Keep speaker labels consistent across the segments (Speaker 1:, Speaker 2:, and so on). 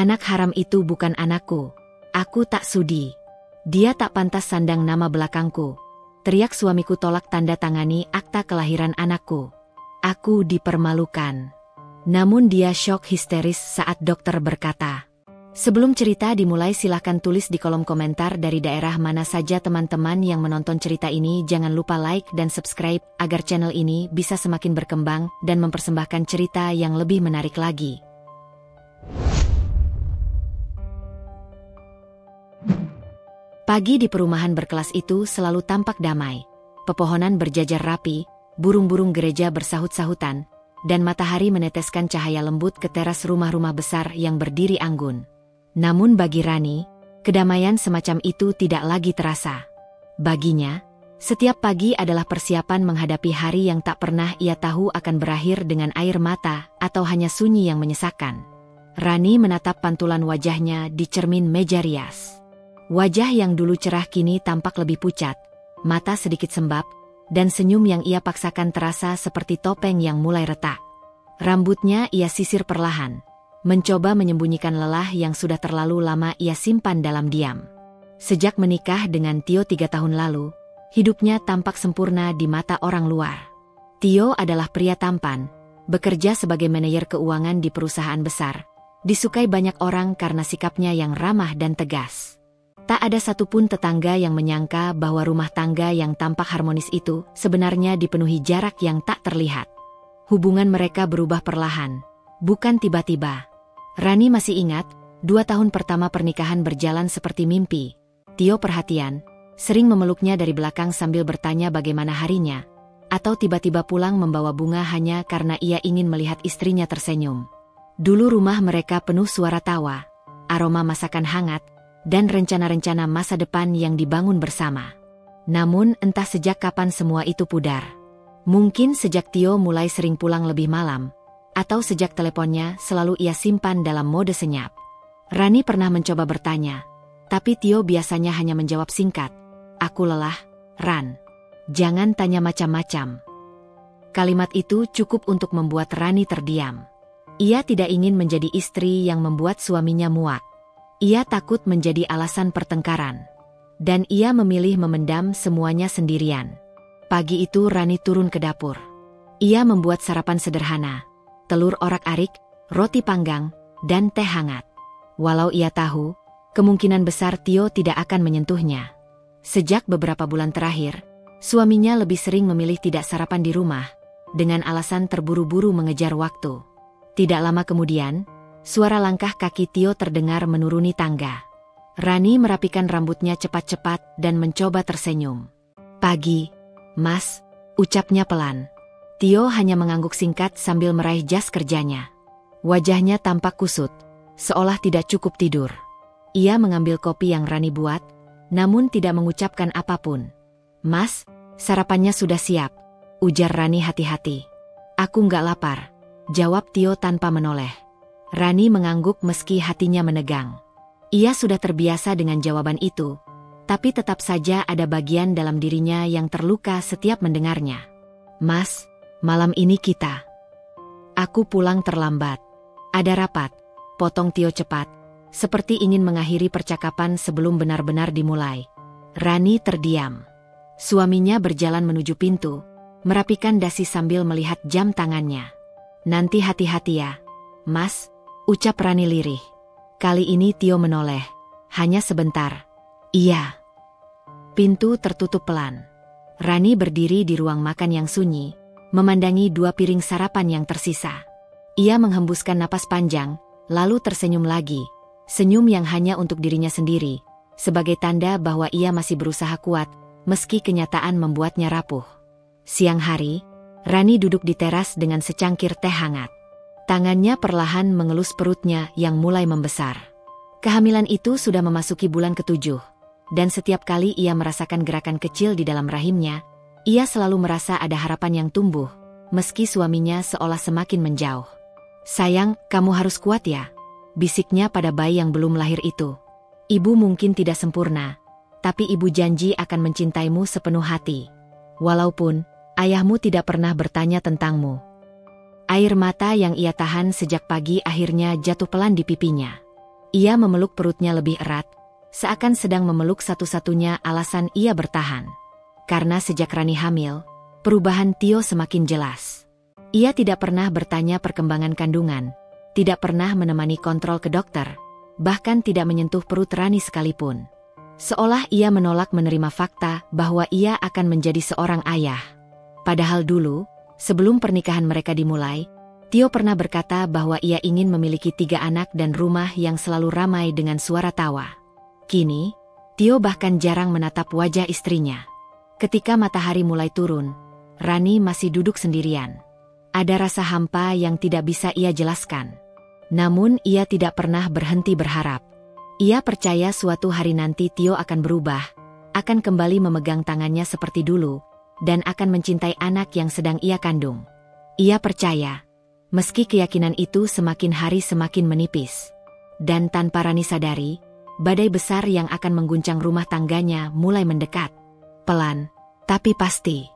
Speaker 1: Anak haram itu bukan anakku. Aku tak sudi. Dia tak pantas sandang nama belakangku. Teriak suamiku tolak tanda tangani akta kelahiran anakku. Aku dipermalukan. Namun dia syok histeris saat dokter berkata. Sebelum cerita dimulai silahkan tulis di kolom komentar dari daerah mana saja teman-teman yang menonton cerita ini. Jangan lupa like dan subscribe agar channel ini bisa semakin berkembang dan mempersembahkan cerita yang lebih menarik lagi. Pagi di perumahan berkelas itu selalu tampak damai. Pepohonan berjajar rapi, burung-burung gereja bersahut-sahutan, dan matahari meneteskan cahaya lembut ke teras rumah-rumah besar yang berdiri anggun. Namun bagi Rani, kedamaian semacam itu tidak lagi terasa. Baginya, setiap pagi adalah persiapan menghadapi hari yang tak pernah ia tahu akan berakhir dengan air mata atau hanya sunyi yang menyesakan. Rani menatap pantulan wajahnya di cermin meja rias. Wajah yang dulu cerah kini tampak lebih pucat, mata sedikit sembab, dan senyum yang ia paksakan terasa seperti topeng yang mulai retak. Rambutnya ia sisir perlahan, mencoba menyembunyikan lelah yang sudah terlalu lama ia simpan dalam diam. Sejak menikah dengan Tio 3 tahun lalu, hidupnya tampak sempurna di mata orang luar. Tio adalah pria tampan, bekerja sebagai manajer keuangan di perusahaan besar, disukai banyak orang karena sikapnya yang ramah dan tegas. Tak ada satupun tetangga yang menyangka bahwa rumah tangga yang tampak harmonis itu sebenarnya dipenuhi jarak yang tak terlihat. Hubungan mereka berubah perlahan, bukan tiba-tiba. Rani masih ingat, 2 tahun pertama pernikahan berjalan seperti mimpi. Tio perhatian, sering memeluknya dari belakang sambil bertanya bagaimana harinya, atau tiba-tiba pulang membawa bunga hanya karena ia ingin melihat istrinya tersenyum. Dulu rumah mereka penuh suara tawa, aroma masakan hangat, dan rencana-rencana masa depan yang dibangun bersama. Namun entah sejak kapan semua itu pudar. Mungkin sejak Tio mulai sering pulang lebih malam, atau sejak teleponnya selalu ia simpan dalam mode senyap. Rani pernah mencoba bertanya, tapi Tio biasanya hanya menjawab singkat, "Aku lelah, Ran. Jangan tanya macam-macam." Kalimat itu cukup untuk membuat Rani terdiam. Ia tidak ingin menjadi istri yang membuat suaminya muak. Ia takut menjadi alasan pertengkaran. Dan ia memilih memendam semuanya sendirian. Pagi itu Rani turun ke dapur. Ia membuat sarapan sederhana, telur orak-arik, roti panggang, dan teh hangat. Walau ia tahu, kemungkinan besar Tio tidak akan menyentuhnya. Sejak beberapa bulan terakhir, suaminya lebih sering memilih tidak sarapan di rumah, dengan alasan terburu-buru mengejar waktu. Tidak lama kemudian, suara langkah kaki Tio terdengar menuruni tangga. Rani merapikan rambutnya cepat-cepat dan mencoba tersenyum. "Pagi, Mas," ucapnya pelan. Tio hanya mengangguk singkat sambil meraih jas kerjanya. Wajahnya tampak kusut, seolah tidak cukup tidur. Ia mengambil kopi yang Rani buat, namun tidak mengucapkan apapun. "Mas, sarapannya sudah siap," ujar Rani hati-hati. "Aku nggak lapar," jawab Tio tanpa menoleh. Rani mengangguk meski hatinya menegang. Ia sudah terbiasa dengan jawaban itu, tapi tetap saja ada bagian dalam dirinya yang terluka setiap mendengarnya. "Mas, malam ini kita." "Aku pulang terlambat. Ada rapat," potong Tio cepat, seperti ingin mengakhiri percakapan sebelum benar-benar dimulai. Rani terdiam. Suaminya berjalan menuju pintu, merapikan dasi sambil melihat jam tangannya. "Nanti hati-hati ya, Mas," ucap Rani lirih. Kali ini Tio menoleh. "Hanya sebentar." "Iya." Pintu tertutup pelan. Rani berdiri di ruang makan yang sunyi, memandangi 2 piring sarapan yang tersisa. Ia menghembuskan napas panjang, lalu tersenyum lagi. Senyum yang hanya untuk dirinya sendiri, sebagai tanda bahwa ia masih berusaha kuat, meski kenyataan membuatnya rapuh. Siang hari, Rani duduk di teras dengan secangkir teh hangat. Tangannya perlahan mengelus perutnya yang mulai membesar. Kehamilan itu sudah memasuki bulan ke-7, dan setiap kali ia merasakan gerakan kecil di dalam rahimnya, ia selalu merasa ada harapan yang tumbuh, meski suaminya seolah semakin menjauh. "Sayang, kamu harus kuat ya," bisiknya pada bayi yang belum lahir itu. "Ibu mungkin tidak sempurna, tapi ibu janji akan mencintaimu sepenuh hati. Walaupun ayahmu tidak pernah bertanya tentangmu." Air mata yang ia tahan sejak pagi akhirnya jatuh pelan di pipinya. Ia memeluk perutnya lebih erat, seakan sedang memeluk satu-satunya alasan ia bertahan. Karena sejak Rani hamil, perubahan Tio semakin jelas. Ia tidak pernah bertanya perkembangan kandungan, tidak pernah menemani kontrol ke dokter, bahkan tidak menyentuh perut Rani sekalipun. Seolah ia menolak menerima fakta bahwa ia akan menjadi seorang ayah. Padahal dulu, sebelum pernikahan mereka dimulai, Tio pernah berkata bahwa ia ingin memiliki 3 anak dan rumah yang selalu ramai dengan suara tawa. Kini, Tio bahkan jarang menatap wajah istrinya. Ketika matahari mulai turun, Rani masih duduk sendirian. Ada rasa hampa yang tidak bisa ia jelaskan. Namun ia tidak pernah berhenti berharap. Ia percaya suatu hari nanti Tio akan berubah, akan kembali memegang tangannya seperti dulu, dan akan mencintai anak yang sedang ia kandung. Ia percaya, meski keyakinan itu semakin hari semakin menipis. Dan tanpa Rani sadari, badai besar yang akan mengguncang rumah tangganya mulai mendekat. Pelan, tapi pasti.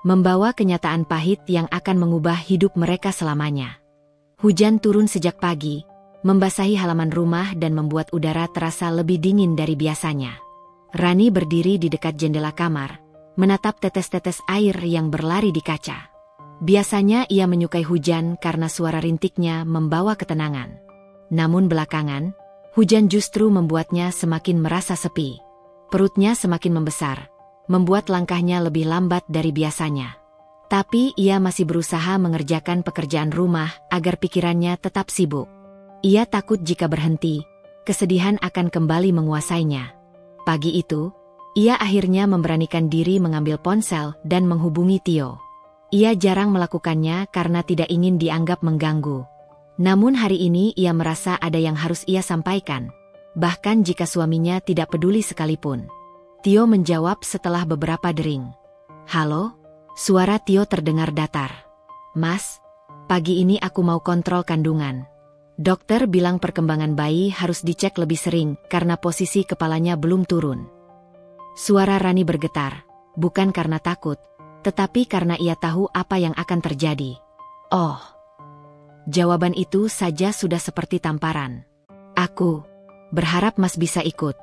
Speaker 1: Membawa kenyataan pahit yang akan mengubah hidup mereka selamanya. Hujan turun sejak pagi, membasahi halaman rumah dan membuat udara terasa lebih dingin dari biasanya. Rani berdiri di dekat jendela kamar, menatap tetes-tetes air yang berlari di kaca. Biasanya ia menyukai hujan karena suara rintiknya membawa ketenangan. Namun belakangan, hujan justru membuatnya semakin merasa sepi. Perutnya semakin membesar, membuat langkahnya lebih lambat dari biasanya. Tapi ia masih berusaha mengerjakan pekerjaan rumah agar pikirannya tetap sibuk. Ia takut jika berhenti, kesedihan akan kembali menguasainya. Pagi itu, ia akhirnya memberanikan diri mengambil ponsel dan menghubungi Tio. Ia jarang melakukannya karena tidak ingin dianggap mengganggu. Namun hari ini ia merasa ada yang harus ia sampaikan, bahkan jika suaminya tidak peduli sekalipun. Tio menjawab setelah beberapa dering. "Halo?" Suara Tio terdengar datar. "Mas, pagi ini aku mau kontrol kandungan. Dokter bilang perkembangan bayi harus dicek lebih sering karena posisi kepalanya belum turun." Suara Rani bergetar, bukan karena takut, tetapi karena ia tahu apa yang akan terjadi. "Oh." Jawaban itu saja sudah seperti tamparan. "Aku berharap Mas bisa ikut.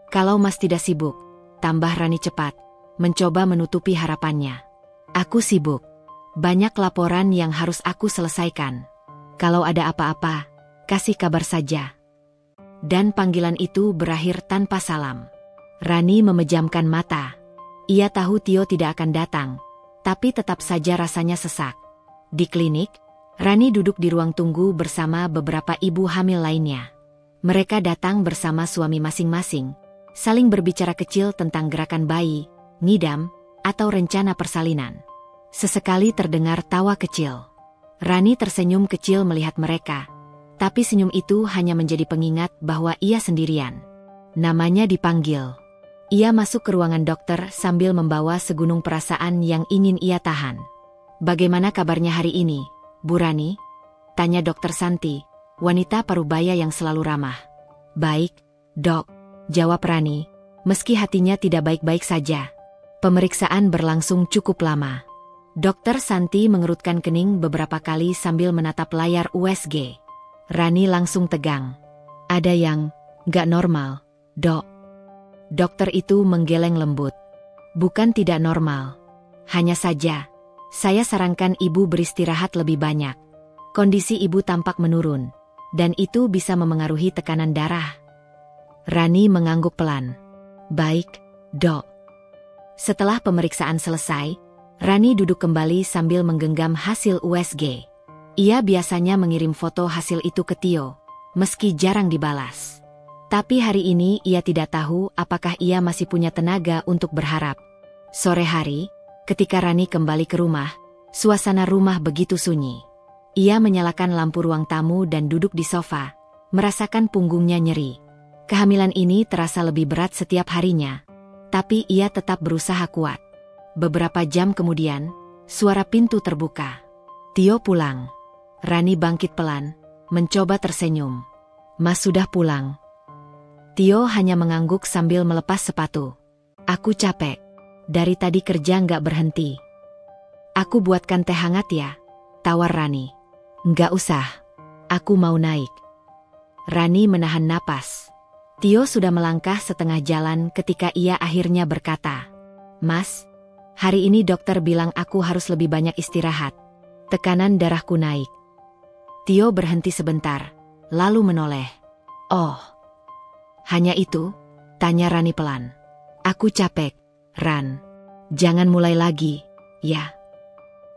Speaker 1: Kalau Mas tidak sibuk," tambah Rani cepat, mencoba menutupi harapannya. "Aku sibuk. Banyak laporan yang harus aku selesaikan. Kalau ada apa-apa, kasih kabar saja." Dan panggilan itu berakhir tanpa salam. Rani memejamkan mata. Ia tahu Tio tidak akan datang, tapi tetap saja rasanya sesak. Di klinik, Rani duduk di ruang tunggu bersama beberapa ibu hamil lainnya. Mereka datang bersama suami masing-masing, saling berbicara kecil tentang gerakan bayi, ngidam, atau rencana persalinan. Sesekali terdengar tawa kecil. Rani tersenyum kecil melihat mereka, tapi senyum itu hanya menjadi pengingat bahwa ia sendirian. Namanya dipanggil. Ia masuk ke ruangan dokter sambil membawa segunung perasaan yang ingin ia tahan. "Bagaimana kabarnya hari ini, Bu Rani?" tanya Dokter Santi, wanita parubaya yang selalu ramah. "Baik, Dok," jawab Rani, meski hatinya tidak baik-baik saja. Pemeriksaan berlangsung cukup lama. Dokter Santi mengerutkan kening beberapa kali sambil menatap layar USG. Rani langsung tegang. "Ada yang nggak normal, Dok." Dokter itu menggeleng lembut. "Bukan tidak normal. Hanya saja, saya sarankan ibu beristirahat lebih banyak. Kondisi ibu tampak menurun, dan itu bisa memengaruhi tekanan darah." Rani mengangguk pelan. "Baik, Dok." Setelah pemeriksaan selesai, Rani duduk kembali sambil menggenggam hasil USG. Ia biasanya mengirim foto hasil itu ke Tio, meski jarang dibalas. Tapi hari ini ia tidak tahu apakah ia masih punya tenaga untuk berharap. Sore hari, ketika Rani kembali ke rumah, suasana rumah begitu sunyi. Ia menyalakan lampu ruang tamu dan duduk di sofa, merasakan punggungnya nyeri. Kehamilan ini terasa lebih berat setiap harinya, tapi ia tetap berusaha kuat. Beberapa jam kemudian, suara pintu terbuka. Tio pulang. Rani bangkit pelan, mencoba tersenyum. "Mas sudah pulang?" Tio hanya mengangguk sambil melepas sepatu. "Aku capek. Dari tadi kerja nggak berhenti." "Aku buatkan teh hangat ya?" tawar Rani. "Nggak usah. Aku mau naik." Rani menahan napas. Tio sudah melangkah setengah jalan ketika ia akhirnya berkata, "Mas, hari ini dokter bilang aku harus lebih banyak istirahat. Tekanan darahku naik." Tio berhenti sebentar, lalu menoleh. "Oh, hanya itu?" tanya Rani pelan. "Aku capek, Ran. Jangan mulai lagi, ya."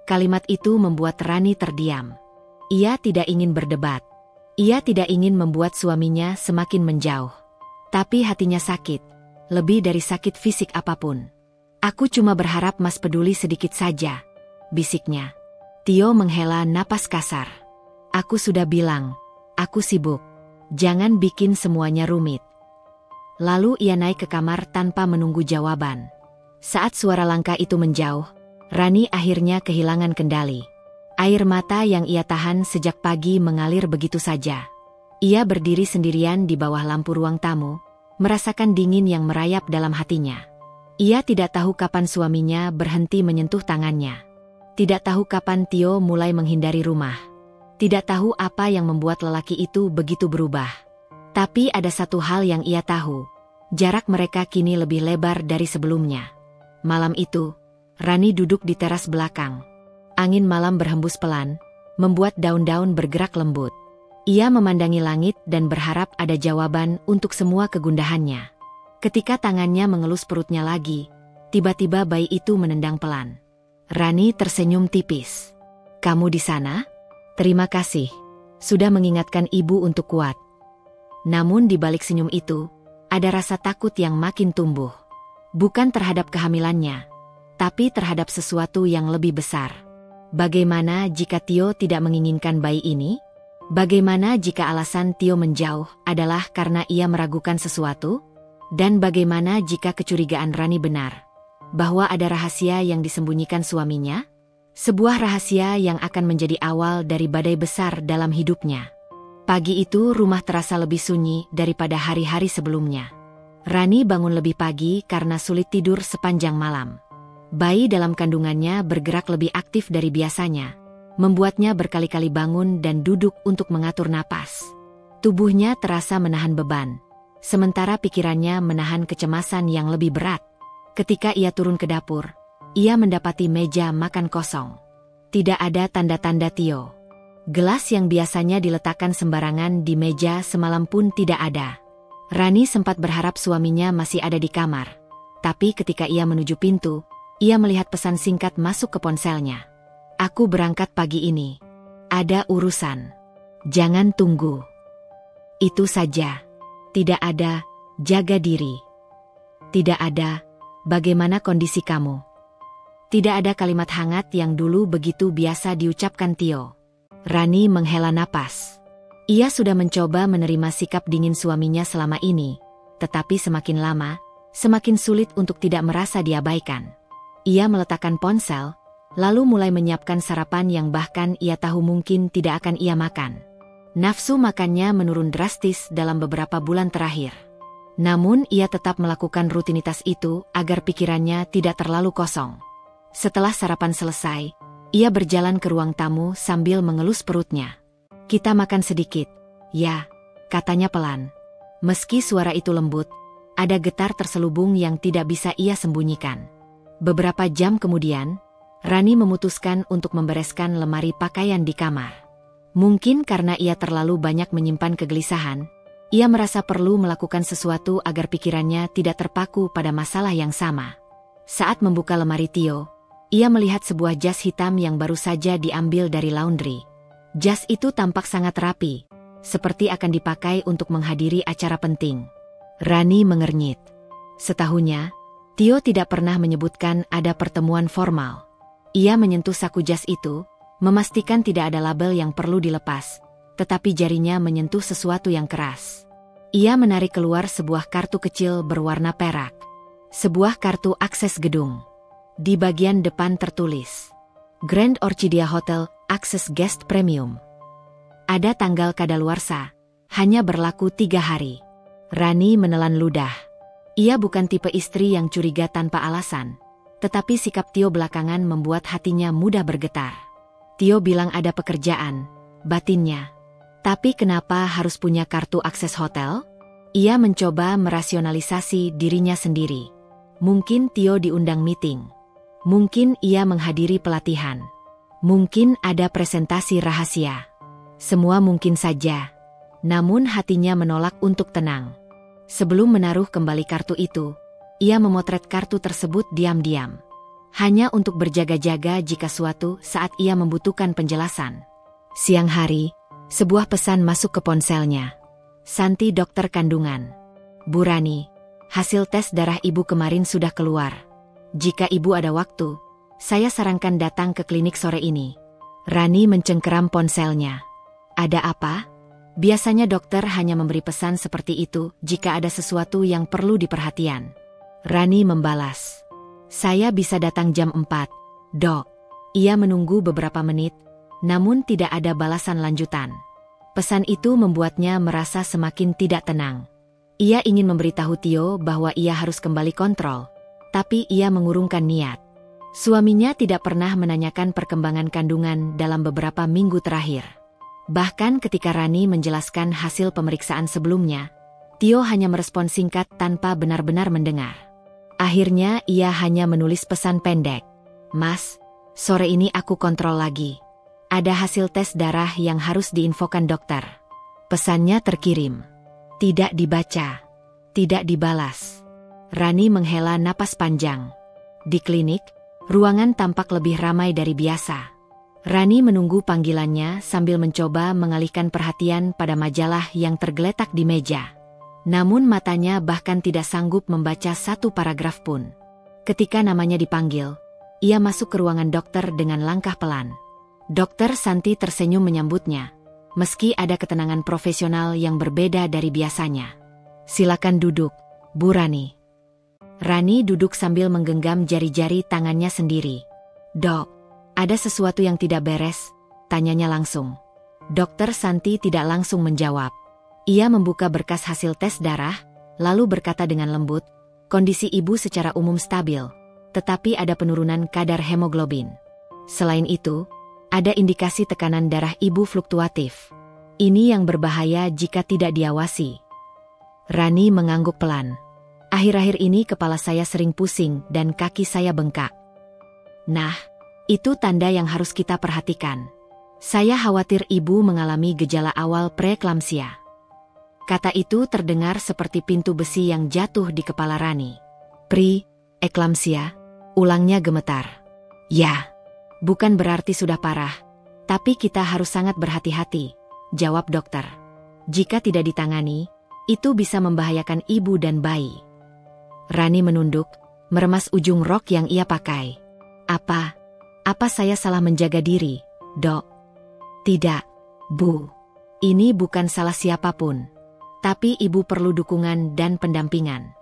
Speaker 1: Kalimat itu membuat Rani terdiam. Ia tidak ingin berdebat. Ia tidak ingin membuat suaminya semakin menjauh. Tapi hatinya sakit, lebih dari sakit fisik apapun. "Aku cuma berharap Mas peduli sedikit saja," bisiknya. Tio menghela napas kasar. "Aku sudah bilang, aku sibuk. Jangan bikin semuanya rumit." Lalu ia naik ke kamar tanpa menunggu jawaban. Saat suara langkah itu menjauh, Rani akhirnya kehilangan kendali. Air mata yang ia tahan sejak pagi mengalir begitu saja. Ia berdiri sendirian di bawah lampu ruang tamu, merasakan dingin yang merayap dalam hatinya. Ia tidak tahu kapan suaminya berhenti menyentuh tangannya. Tidak tahu kapan Tio mulai menghindari rumah. Tidak tahu apa yang membuat lelaki itu begitu berubah. Tapi ada satu hal yang ia tahu. Jarak mereka kini lebih lebar dari sebelumnya. Malam itu, Rani duduk di teras belakang. Angin malam berhembus pelan, membuat daun-daun bergerak lembut. Ia memandangi langit dan berharap ada jawaban untuk semua kegundahannya. Ketika tangannya mengelus perutnya lagi, tiba-tiba bayi itu menendang pelan. Rani tersenyum tipis. "Kamu di sana? Terima kasih. Sudah mengingatkan ibu untuk kuat." Namun di balik senyum itu, ada rasa takut yang makin tumbuh. Bukan terhadap kehamilannya, tapi terhadap sesuatu yang lebih besar. Bagaimana jika Tio tidak menginginkan bayi ini? Bagaimana jika alasan Tio menjauh adalah karena ia meragukan sesuatu? Dan bagaimana jika kecurigaan Rani benar? Bahwa ada rahasia yang disembunyikan suaminya? Sebuah rahasia yang akan menjadi awal dari badai besar dalam hidupnya. Pagi itu rumah terasa lebih sunyi daripada hari-hari sebelumnya. Rani bangun lebih pagi karena sulit tidur sepanjang malam. Bayi dalam kandungannya bergerak lebih aktif dari biasanya, membuatnya berkali-kali bangun dan duduk untuk mengatur napas. Tubuhnya terasa menahan beban, sementara pikirannya menahan kecemasan yang lebih berat. Ketika ia turun ke dapur, ia mendapati meja makan kosong. Tidak ada tanda-tanda Tio. Gelas yang biasanya diletakkan sembarangan di meja semalam pun tidak ada. Rani sempat berharap suaminya masih ada di kamar. Tapi ketika ia menuju pintu, ia melihat pesan singkat masuk ke ponselnya. "Aku berangkat pagi ini. Ada urusan. Jangan tunggu." Itu saja. Tidak ada, "Jaga diri." Tidak ada, "Bagaimana kondisi kamu?" Tidak ada kalimat hangat yang dulu begitu biasa diucapkan Tio. Rani menghela napas. Ia sudah mencoba menerima sikap dingin suaminya selama ini, tetapi semakin lama, semakin sulit untuk tidak merasa diabaikan. Ia meletakkan ponsel, lalu mulai menyiapkan sarapan yang bahkan ia tahu mungkin tidak akan ia makan. Nafsu makannya menurun drastis dalam beberapa bulan terakhir. Namun ia tetap melakukan rutinitas itu agar pikirannya tidak terlalu kosong. Setelah sarapan selesai, ia berjalan ke ruang tamu sambil mengelus perutnya. "Kita makan sedikit, ya," katanya pelan. Meski suara itu lembut, ada getar terselubung yang tidak bisa ia sembunyikan. Beberapa jam kemudian, Rani memutuskan untuk membereskan lemari pakaian di kamar. Mungkin karena ia terlalu banyak menyimpan kegelisahan, ia merasa perlu melakukan sesuatu agar pikirannya tidak terpaku pada masalah yang sama. Saat membuka lemari Tio, ia melihat sebuah jas hitam yang baru saja diambil dari laundry. Jas itu tampak sangat rapi, seperti akan dipakai untuk menghadiri acara penting. Rani mengernyit. Setahunya, Tio tidak pernah menyebutkan ada pertemuan formal. Ia menyentuh saku jas itu, memastikan tidak ada label yang perlu dilepas, tetapi jarinya menyentuh sesuatu yang keras. Ia menarik keluar sebuah kartu kecil berwarna perak. Sebuah kartu akses gedung. Di bagian depan tertulis, Grand Orchidea Hotel, Akses Guest Premium. Ada tanggal kadaluarsa, hanya berlaku 3 hari. Rani menelan ludah. Ia bukan tipe istri yang curiga tanpa alasan, tetapi sikap Tio belakangan membuat hatinya mudah bergetar. Tio bilang ada pekerjaan, batinnya. Tapi kenapa harus punya kartu akses hotel? Ia mencoba merasionalisasi dirinya sendiri. Mungkin Tio diundang meeting. Mungkin ia menghadiri pelatihan. Mungkin ada presentasi rahasia. Semua mungkin saja. Namun hatinya menolak untuk tenang. Sebelum menaruh kembali kartu itu, ia memotret kartu tersebut diam-diam. Hanya untuk berjaga-jaga jika suatu saat ia membutuhkan penjelasan. Siang hari, sebuah pesan masuk ke ponselnya. Santi, dokter kandungan. Bu Rani, hasil tes darah ibu kemarin sudah keluar. Jika ibu ada waktu, saya sarankan datang ke klinik sore ini. Rani mencengkeram ponselnya. Ada apa? Biasanya dokter hanya memberi pesan seperti itu jika ada sesuatu yang perlu diperhatikan. Rani membalas. Saya bisa datang jam 4, Dok. Ia menunggu beberapa menit, namun tidak ada balasan lanjutan. Pesan itu membuatnya merasa semakin tidak tenang. Ia ingin memberitahu Tio bahwa ia harus kembali kontrol, tapi ia mengurungkan niat. Suaminya tidak pernah menanyakan perkembangan kandungan dalam beberapa minggu terakhir. Bahkan ketika Rani menjelaskan hasil pemeriksaan sebelumnya, Tio hanya merespon singkat tanpa benar-benar mendengar. Akhirnya ia hanya menulis pesan pendek. Mas, sore ini aku kontrol lagi. Ada hasil tes darah yang harus diinfokan dokter. Pesannya terkirim. Tidak dibaca. Tidak dibalas. Rani menghela napas panjang. Di klinik, ruangan tampak lebih ramai dari biasa. Rani menunggu panggilannya sambil mencoba mengalihkan perhatian pada majalah yang tergeletak di meja. Namun matanya bahkan tidak sanggup membaca satu paragraf pun. Ketika namanya dipanggil, ia masuk ke ruangan dokter dengan langkah pelan. Dokter Santi tersenyum menyambutnya, meski ada ketenangan profesional yang berbeda dari biasanya. Silakan duduk, Bu Rani. Rani duduk sambil menggenggam jari-jari tangannya sendiri. Dok, ada sesuatu yang tidak beres? Tanyanya langsung. Dokter Santi tidak langsung menjawab. Ia membuka berkas hasil tes darah, lalu berkata dengan lembut, kondisi ibu secara umum stabil, tetapi ada penurunan kadar hemoglobin. Selain itu, ada indikasi tekanan darah ibu fluktuatif. Ini yang berbahaya jika tidak diawasi. Rani mengangguk pelan. Akhir-akhir ini kepala saya sering pusing dan kaki saya bengkak. Nah, itu tanda yang harus kita perhatikan. Saya khawatir ibu mengalami gejala awal preeklamsia. Kata itu terdengar seperti pintu besi yang jatuh di kepala Rani. Eklamsia, ulangnya gemetar. Ya, bukan berarti sudah parah, tapi kita harus sangat berhati-hati, jawab dokter. Jika tidak ditangani, itu bisa membahayakan ibu dan bayi. Rani menunduk, meremas ujung rok yang ia pakai. Apa saya salah menjaga diri, Dok? Tidak, Bu. Ini bukan salah siapapun. Tapi ibu perlu dukungan dan pendampingan.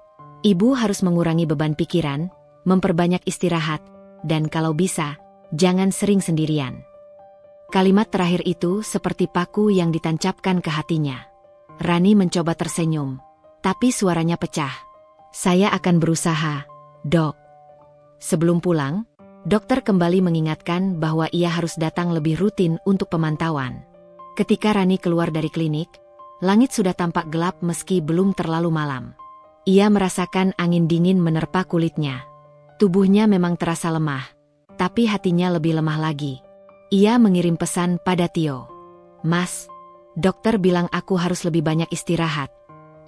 Speaker 1: Ibu harus mengurangi beban pikiran, memperbanyak istirahat, dan kalau bisa, jangan sering sendirian. Kalimat terakhir itu seperti paku yang ditancapkan ke hatinya. Rani mencoba tersenyum, tapi suaranya pecah. Saya akan berusaha, Dok. Sebelum pulang, dokter kembali mengingatkan bahwa ia harus datang lebih rutin untuk pemantauan. Ketika Rani keluar dari klinik, langit sudah tampak gelap meski belum terlalu malam. Ia merasakan angin dingin menerpa kulitnya. Tubuhnya memang terasa lemah, tapi hatinya lebih lemah lagi. Ia mengirim pesan pada Tio. Mas, dokter bilang aku harus lebih banyak istirahat.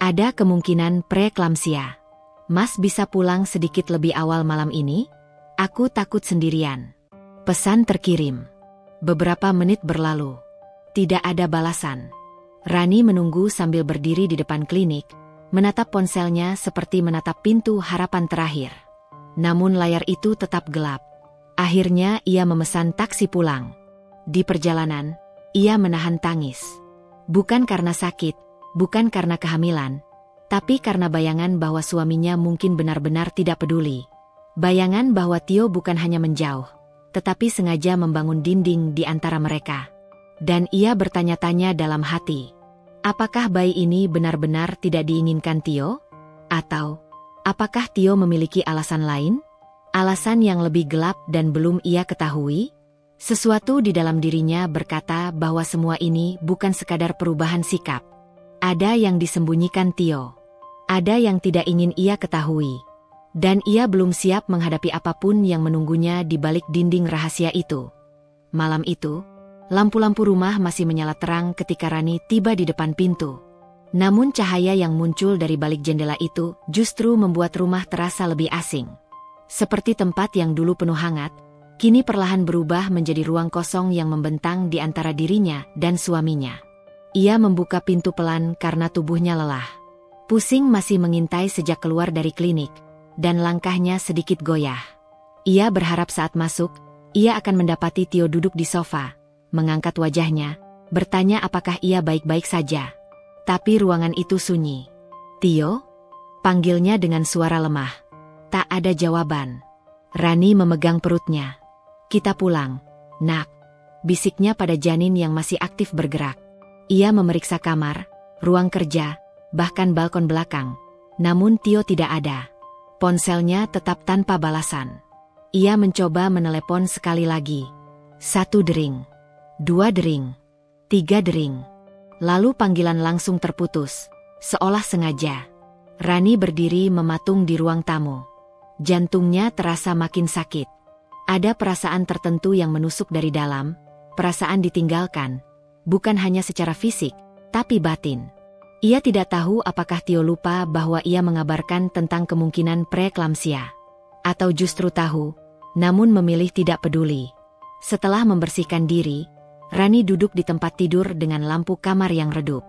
Speaker 1: Ada kemungkinan preeklamsia. Mas bisa pulang sedikit lebih awal malam ini? Aku takut sendirian. Pesan terkirim. Beberapa menit berlalu. Tidak ada balasan. Rani menunggu sambil berdiri di depan klinik, menatap ponselnya seperti menatap pintu harapan terakhir. Namun layar itu tetap gelap. Akhirnya ia memesan taksi pulang. Di perjalanan, ia menahan tangis. Bukan karena sakit, bukan karena kehamilan, tapi karena bayangan bahwa suaminya mungkin benar-benar tidak peduli. Bayangan bahwa Tio bukan hanya menjauh, tetapi sengaja membangun dinding di antara mereka. Dan ia bertanya-tanya dalam hati, apakah bayi ini benar-benar tidak diinginkan Tio? Atau, apakah Tio memiliki alasan lain? Alasan yang lebih gelap dan belum ia ketahui? Sesuatu di dalam dirinya berkata bahwa semua ini bukan sekadar perubahan sikap. Ada yang disembunyikan Tio. Ada yang tidak ingin ia ketahui. Dan ia belum siap menghadapi apapun yang menunggunya di balik dinding rahasia itu. Malam itu, lampu-lampu rumah masih menyala terang ketika Rani tiba di depan pintu. Namun cahaya yang muncul dari balik jendela itu justru membuat rumah terasa lebih asing. Seperti tempat yang dulu penuh hangat, kini perlahan berubah menjadi ruang kosong yang membentang di antara dirinya dan suaminya. Ia membuka pintu pelan karena tubuhnya lelah. Pusing masih mengintai sejak keluar dari klinik, dan langkahnya sedikit goyah. Ia berharap saat masuk, ia akan mendapati Tio duduk di sofa, mengangkat wajahnya, bertanya apakah ia baik-baik saja. Tapi ruangan itu sunyi. "Tio?" panggilnya dengan suara lemah. Tak ada jawaban. Rani memegang perutnya. "Kita pulang, nak," bisiknya pada janin yang masih aktif bergerak. Ia memeriksa kamar, ruang kerja, bahkan balkon belakang. Namun Tio tidak ada. Ponselnya tetap tanpa balasan. Ia mencoba menelepon sekali lagi. 1 dering, 2 dering, 3 dering. Lalu panggilan langsung terputus, seolah sengaja. Rani berdiri mematung di ruang tamu. Jantungnya terasa makin sakit. Ada perasaan tertentu yang menusuk dari dalam, perasaan ditinggalkan, bukan hanya secara fisik, tapi batin. Ia tidak tahu apakah Tio lupa bahwa ia mengabarkan tentang kemungkinan preeklamsia. Atau justru tahu, namun memilih tidak peduli. Setelah membersihkan diri, Rani duduk di tempat tidur dengan lampu kamar yang redup.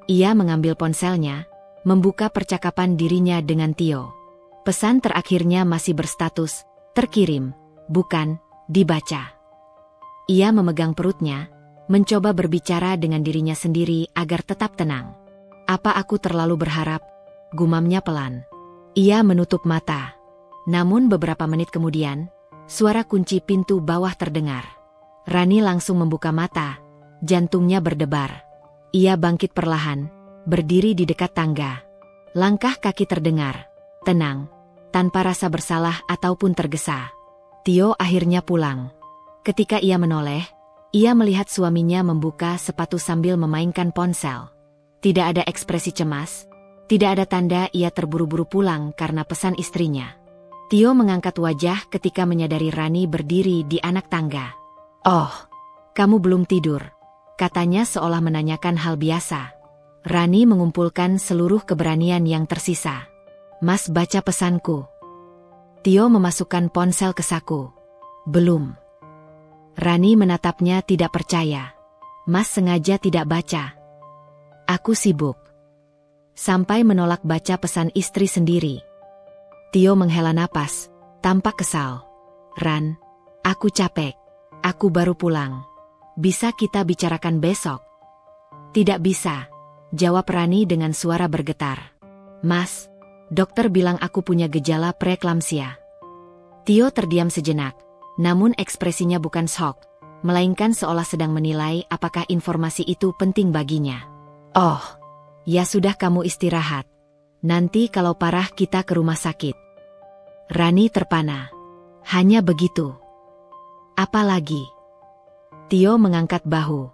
Speaker 1: Ia mengambil ponselnya, membuka percakapan dirinya dengan Tio. Pesan terakhirnya masih berstatus, terkirim, bukan, dibaca. Ia memegang perutnya, mencoba berbicara dengan dirinya sendiri agar tetap tenang. "Apa aku terlalu berharap?" gumamnya pelan. Ia menutup mata. Namun beberapa menit kemudian, suara kunci pintu bawah terdengar. Rani langsung membuka mata, jantungnya berdebar. Ia bangkit perlahan, berdiri di dekat tangga. Langkah kaki terdengar, tenang, tanpa rasa bersalah ataupun tergesa. Tio akhirnya pulang. Ketika ia menoleh, ia melihat suaminya membuka sepatu sambil memainkan ponsel. Tidak ada ekspresi cemas, tidak ada tanda ia terburu-buru pulang karena pesan istrinya. Tio mengangkat wajah ketika menyadari Rani berdiri di anak tangga. "Oh, kamu belum tidur," katanya seolah menanyakan hal biasa. Rani mengumpulkan seluruh keberanian yang tersisa. "Mas baca pesanku." Tio memasukkan ponsel ke saku. "Belum." Rani menatapnya tidak percaya. "Mas sengaja tidak baca." "Aku sibuk." Sampai menolak baca pesan istri sendiri. Tio menghela napas, tampak kesal. "Ran, aku capek. Aku baru pulang. Bisa kita bicarakan besok?" "Tidak bisa," jawab Rani dengan suara bergetar. "Mas, dokter bilang aku punya gejala preeklamsia." Tio terdiam sejenak, namun ekspresinya bukan shock, melainkan seolah sedang menilai apakah informasi itu penting baginya. "Oh, ya sudah kamu istirahat. Nanti kalau parah kita ke rumah sakit." Rani terpana. "Hanya begitu?" "Apa lagi?" Tio mengangkat bahu.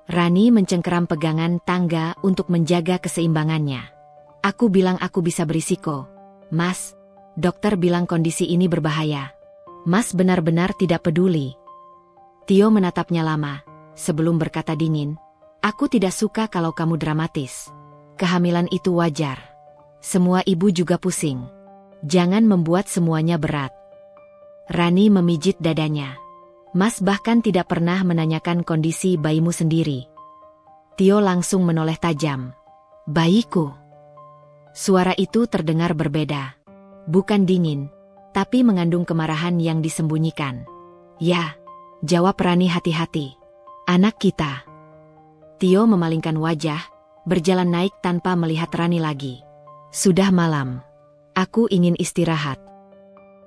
Speaker 1: Rani mencengkeram pegangan tangga untuk menjaga keseimbangannya. "Aku bilang aku bisa berisiko. Mas, dokter bilang kondisi ini berbahaya. Mas benar-benar tidak peduli." Tio menatapnya lama, sebelum berkata dingin, "Aku tidak suka kalau kamu dramatis. Kehamilan itu wajar. Semua ibu juga pusing. Jangan membuat semuanya berat." Rani memijit dadanya. "Mas bahkan tidak pernah menanyakan kondisi bayimu sendiri." Tio langsung menoleh tajam. "Bayiku?" Suara itu terdengar berbeda. Bukan dingin, tapi mengandung kemarahan yang disembunyikan. "Ya," jawab Rani hati-hati. "Anak kita." Tio memalingkan wajah, berjalan naik tanpa melihat Rani lagi. "Sudah malam. Aku ingin istirahat."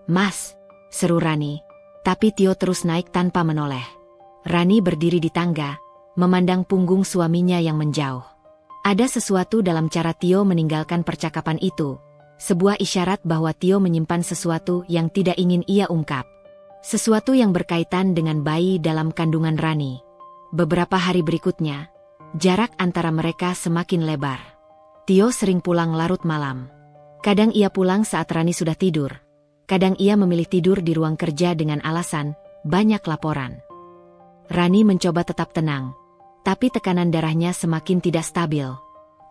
Speaker 1: "Mas," seru Rani. Tapi Tio terus naik tanpa menoleh. Rani berdiri di tangga, memandang punggung suaminya yang menjauh. Ada sesuatu dalam cara Tio meninggalkan percakapan itu, sebuah isyarat bahwa Tio menyimpan sesuatu yang tidak ingin ia ungkap. Sesuatu yang berkaitan dengan bayi dalam kandungan Rani. Beberapa hari berikutnya, jarak antara mereka semakin lebar. Tio sering pulang larut malam. Kadang ia pulang saat Rani sudah tidur. Kadang ia memilih tidur di ruang kerja dengan alasan banyak laporan. Rani mencoba tetap tenang, tapi tekanan darahnya semakin tidak stabil.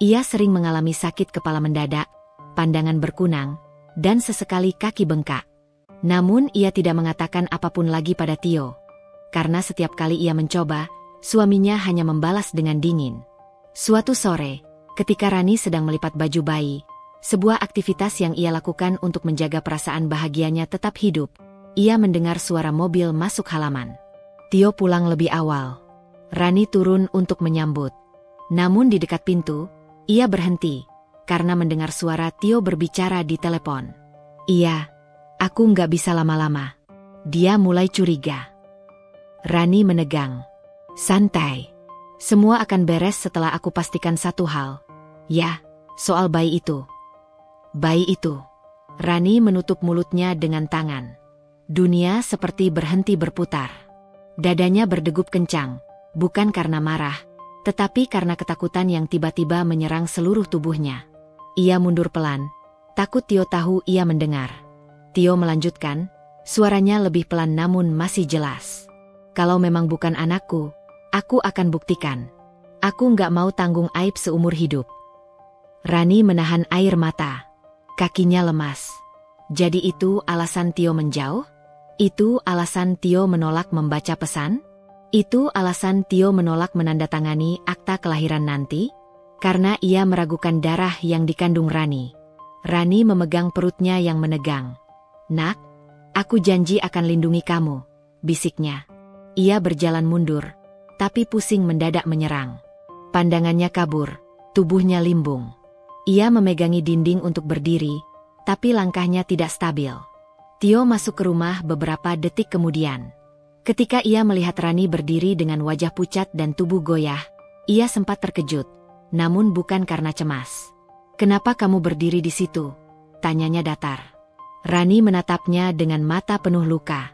Speaker 1: Ia sering mengalami sakit kepala mendadak, pandangan berkunang, dan sesekali kaki bengkak. Namun ia tidak mengatakan apapun lagi pada Tio. Karena setiap kali ia mencoba, suaminya hanya membalas dengan dingin. Suatu sore, ketika Rani sedang melipat baju bayi, sebuah aktivitas yang ia lakukan untuk menjaga perasaan bahagianya tetap hidup, ia mendengar suara mobil masuk halaman. Tio pulang lebih awal. Rani turun untuk menyambut. Namun di dekat pintu, ia berhenti, karena mendengar suara Tio berbicara di telepon. "Iya, aku nggak bisa lama-lama." Dia mulai curiga. Rani menegang. "Santai. Semua akan beres setelah aku pastikan satu hal. Ya, soal bayi itu." "Bayi itu." Rani menutup mulutnya dengan tangan. Dunia seperti berhenti berputar. Dadanya berdegup kencang, bukan karena marah, tetapi karena ketakutan yang tiba-tiba menyerang seluruh tubuhnya. Ia mundur pelan, takut Tio tahu ia mendengar. Tio melanjutkan, suaranya lebih pelan namun masih jelas. "Kalau memang bukan anakku, aku akan buktikan. Aku nggak mau tanggung aib seumur hidup." Rani menahan air mata. Kakinya lemas. Jadi itu alasan Tio menjauh? Itu alasan Tio menolak membaca pesan? Itu alasan Tio menolak menandatangani akta kelahiran nanti? Karena ia meragukan darah yang dikandung Rani. Rani memegang perutnya yang menegang. "Nak, aku janji akan lindungi kamu," bisiknya. Ia berjalan mundur, tapi pusing mendadak menyerang. Pandangannya kabur, tubuhnya limbung. Ia memegangi dinding untuk berdiri, tapi langkahnya tidak stabil. Tio masuk ke rumah beberapa detik kemudian. Ketika ia melihat Rani berdiri dengan wajah pucat dan tubuh goyah, ia sempat terkejut, namun bukan karena cemas. "Kenapa kamu berdiri di situ?" tanyanya datar. Rani menatapnya dengan mata penuh luka.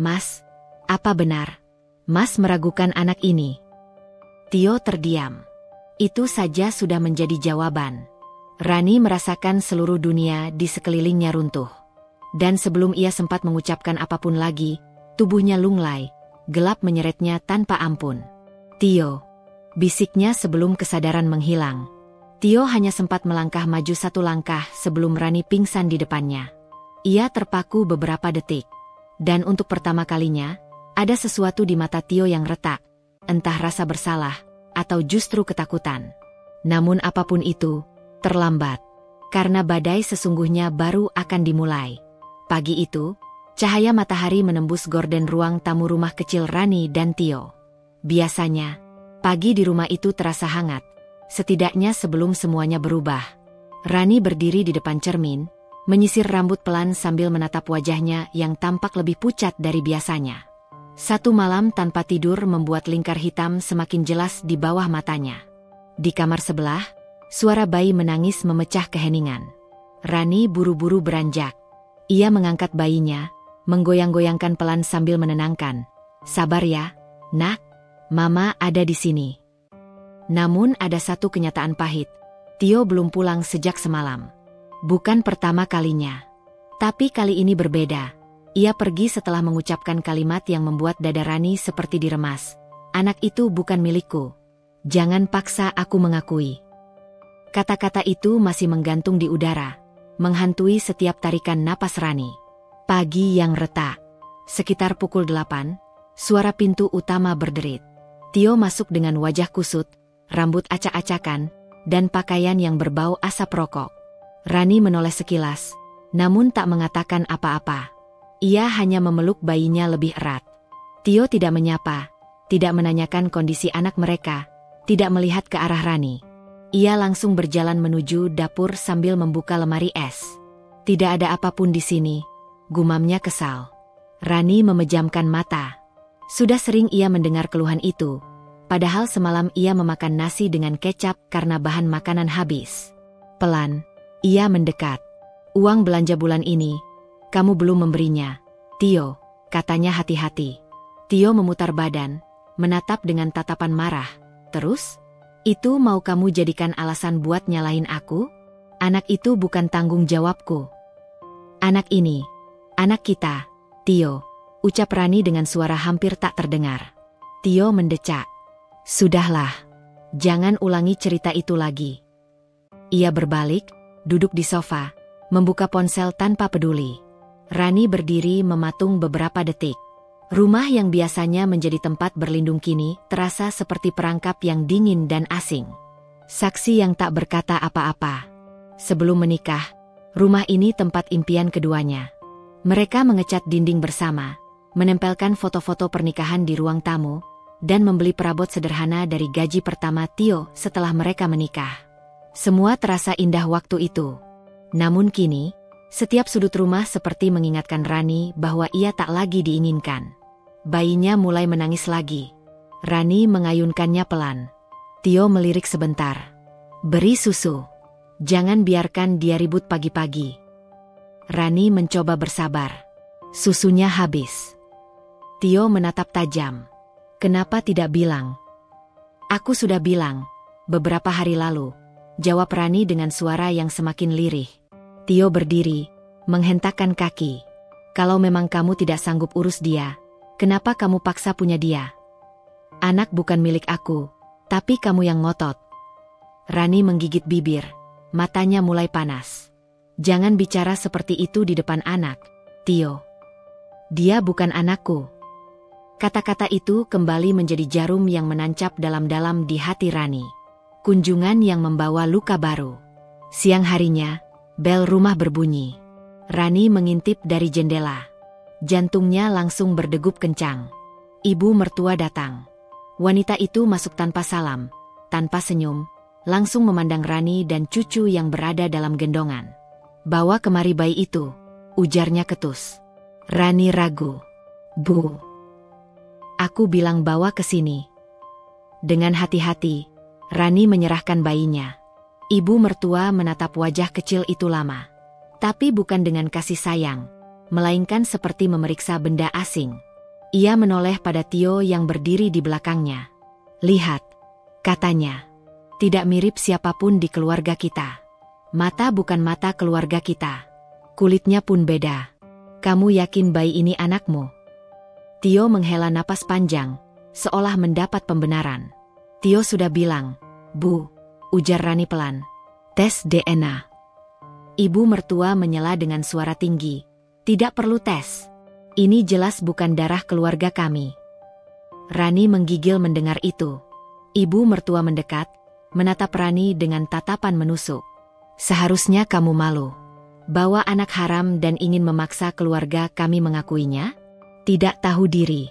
Speaker 1: "Mas, apa benar Mas meragukan anak ini?" Tio terdiam. Itu saja sudah menjadi jawaban. Rani merasakan seluruh dunia di sekelilingnya runtuh. Dan sebelum ia sempat mengucapkan apapun lagi, tubuhnya lunglai, gelap menyeretnya tanpa ampun. "Tio," bisiknya sebelum kesadaran menghilang. Tio hanya sempat melangkah maju satu langkah sebelum Rani pingsan di depannya. Ia terpaku beberapa detik. Dan untuk pertama kalinya, ada sesuatu di mata Tio yang retak, entah rasa bersalah, atau justru ketakutan. Namun apapun itu, terlambat. Karena badai sesungguhnya baru akan dimulai. Pagi itu, cahaya matahari menembus gorden ruang tamu rumah kecil Rani dan Tio. Biasanya, pagi di rumah itu terasa hangat, setidaknya sebelum semuanya berubah. Rani berdiri di depan cermin, menyisir rambut pelan sambil menatap wajahnya yang tampak lebih pucat dari biasanya. Satu malam tanpa tidur membuat lingkar hitam semakin jelas di bawah matanya. Di kamar sebelah, suara bayi menangis memecah keheningan. Rani buru-buru beranjak. Ia mengangkat bayinya, menggoyang-goyangkan pelan sambil menenangkan. "Sabar ya, Nak, Mama ada di sini." Namun ada satu kenyataan pahit. Tio belum pulang sejak semalam. Bukan pertama kalinya. Tapi kali ini berbeda. Ia pergi setelah mengucapkan kalimat yang membuat dada Rani seperti diremas. "Anak itu bukan milikku. Jangan paksa aku mengakui." Kata-kata itu masih menggantung di udara, menghantui setiap tarikan napas Rani. Pagi yang retak. Sekitar pukul 8, suara pintu utama berderit. Tio masuk dengan wajah kusut, rambut acak-acakan, dan pakaian yang berbau asap rokok. Rani menoleh sekilas, namun tak mengatakan apa-apa. Ia hanya memeluk bayinya lebih erat. Tio tidak menyapa, tidak menanyakan kondisi anak mereka, tidak melihat ke arah Rani. Ia langsung berjalan menuju dapur sambil membuka lemari es. "Tidak ada apapun di sini," gumamnya kesal. Rani memejamkan mata. Sudah sering ia mendengar keluhan itu, padahal semalam ia memakan nasi dengan kecap karena bahan makanan habis. Pelan, ia mendekat. "Uang belanja bulan ini, kamu belum memberinya, Tio." katanya hati-hati. Tio memutar badan, menatap dengan tatapan marah. Terus? Itu mau kamu jadikan alasan buat nyalahin aku? Anak itu bukan tanggung jawabku. Anak ini, anak kita, Tio, ucap Rani dengan suara hampir tak terdengar. Tio mendecak. Sudahlah, jangan ulangi cerita itu lagi. Ia berbalik, duduk di sofa, membuka ponsel tanpa peduli. Rani berdiri mematung beberapa detik. Rumah yang biasanya menjadi tempat berlindung kini terasa seperti perangkap yang dingin dan asing. Saksi yang tak berkata apa-apa. Sebelum menikah, rumah ini tempat impian keduanya. Mereka mengecat dinding bersama, menempelkan foto-foto pernikahan di ruang tamu, dan membeli perabot sederhana dari gaji pertama Tio setelah mereka menikah. Semua terasa indah waktu itu. Namun kini, setiap sudut rumah seperti mengingatkan Rani bahwa ia tak lagi diinginkan. Bayinya mulai menangis lagi. Rani mengayunkannya pelan. Tio melirik sebentar. Beri susu. Jangan biarkan dia ribut pagi-pagi. Rani mencoba bersabar. Susunya habis. Tio menatap tajam. Kenapa tidak bilang? Aku sudah bilang, beberapa hari lalu, jawab Rani dengan suara yang semakin lirih. Tio berdiri, menghentakkan kaki. Kalau memang kamu tidak sanggup urus dia, kenapa kamu paksa punya dia? Anak bukan milik aku, tapi kamu yang ngotot. Rani menggigit bibir, matanya mulai panas. Jangan bicara seperti itu di depan anak, Tio. Dia bukan anakku. Kata-kata itu kembali menjadi jarum yang menancap dalam-dalam di hati Rani. Kunjungan yang membawa luka baru. Siang harinya, bel rumah berbunyi. Rani mengintip dari jendela. Jantungnya langsung berdegup kencang. Ibu mertua datang. Wanita itu masuk tanpa salam, tanpa senyum, langsung memandang Rani dan cucu yang berada dalam gendongan. Bawa kemari bayi itu, ujarnya ketus. Rani ragu. Bu. Aku bilang bawa ke sini. Dengan hati-hati, Rani menyerahkan bayinya. Ibu mertua menatap wajah kecil itu lama. Tapi bukan dengan kasih sayang, melainkan seperti memeriksa benda asing. Ia menoleh pada Tio yang berdiri di belakangnya. Lihat, katanya. Tidak mirip siapapun di keluarga kita. Mata bukan mata keluarga kita. Kulitnya pun beda. Kamu yakin bayi ini anakmu? Tio menghela napas panjang, seolah mendapat pembenaran. Tio sudah bilang, Bu, ujar Rani pelan. Tes DNA. Ibu mertua menyela dengan suara tinggi. Tidak perlu tes. Ini jelas bukan darah keluarga kami. Rani menggigil mendengar itu. Ibu mertua mendekat, menatap Rani dengan tatapan menusuk. Seharusnya kamu malu. Bawa anak haram dan ingin memaksa keluarga kami mengakuinya? Tidak tahu diri.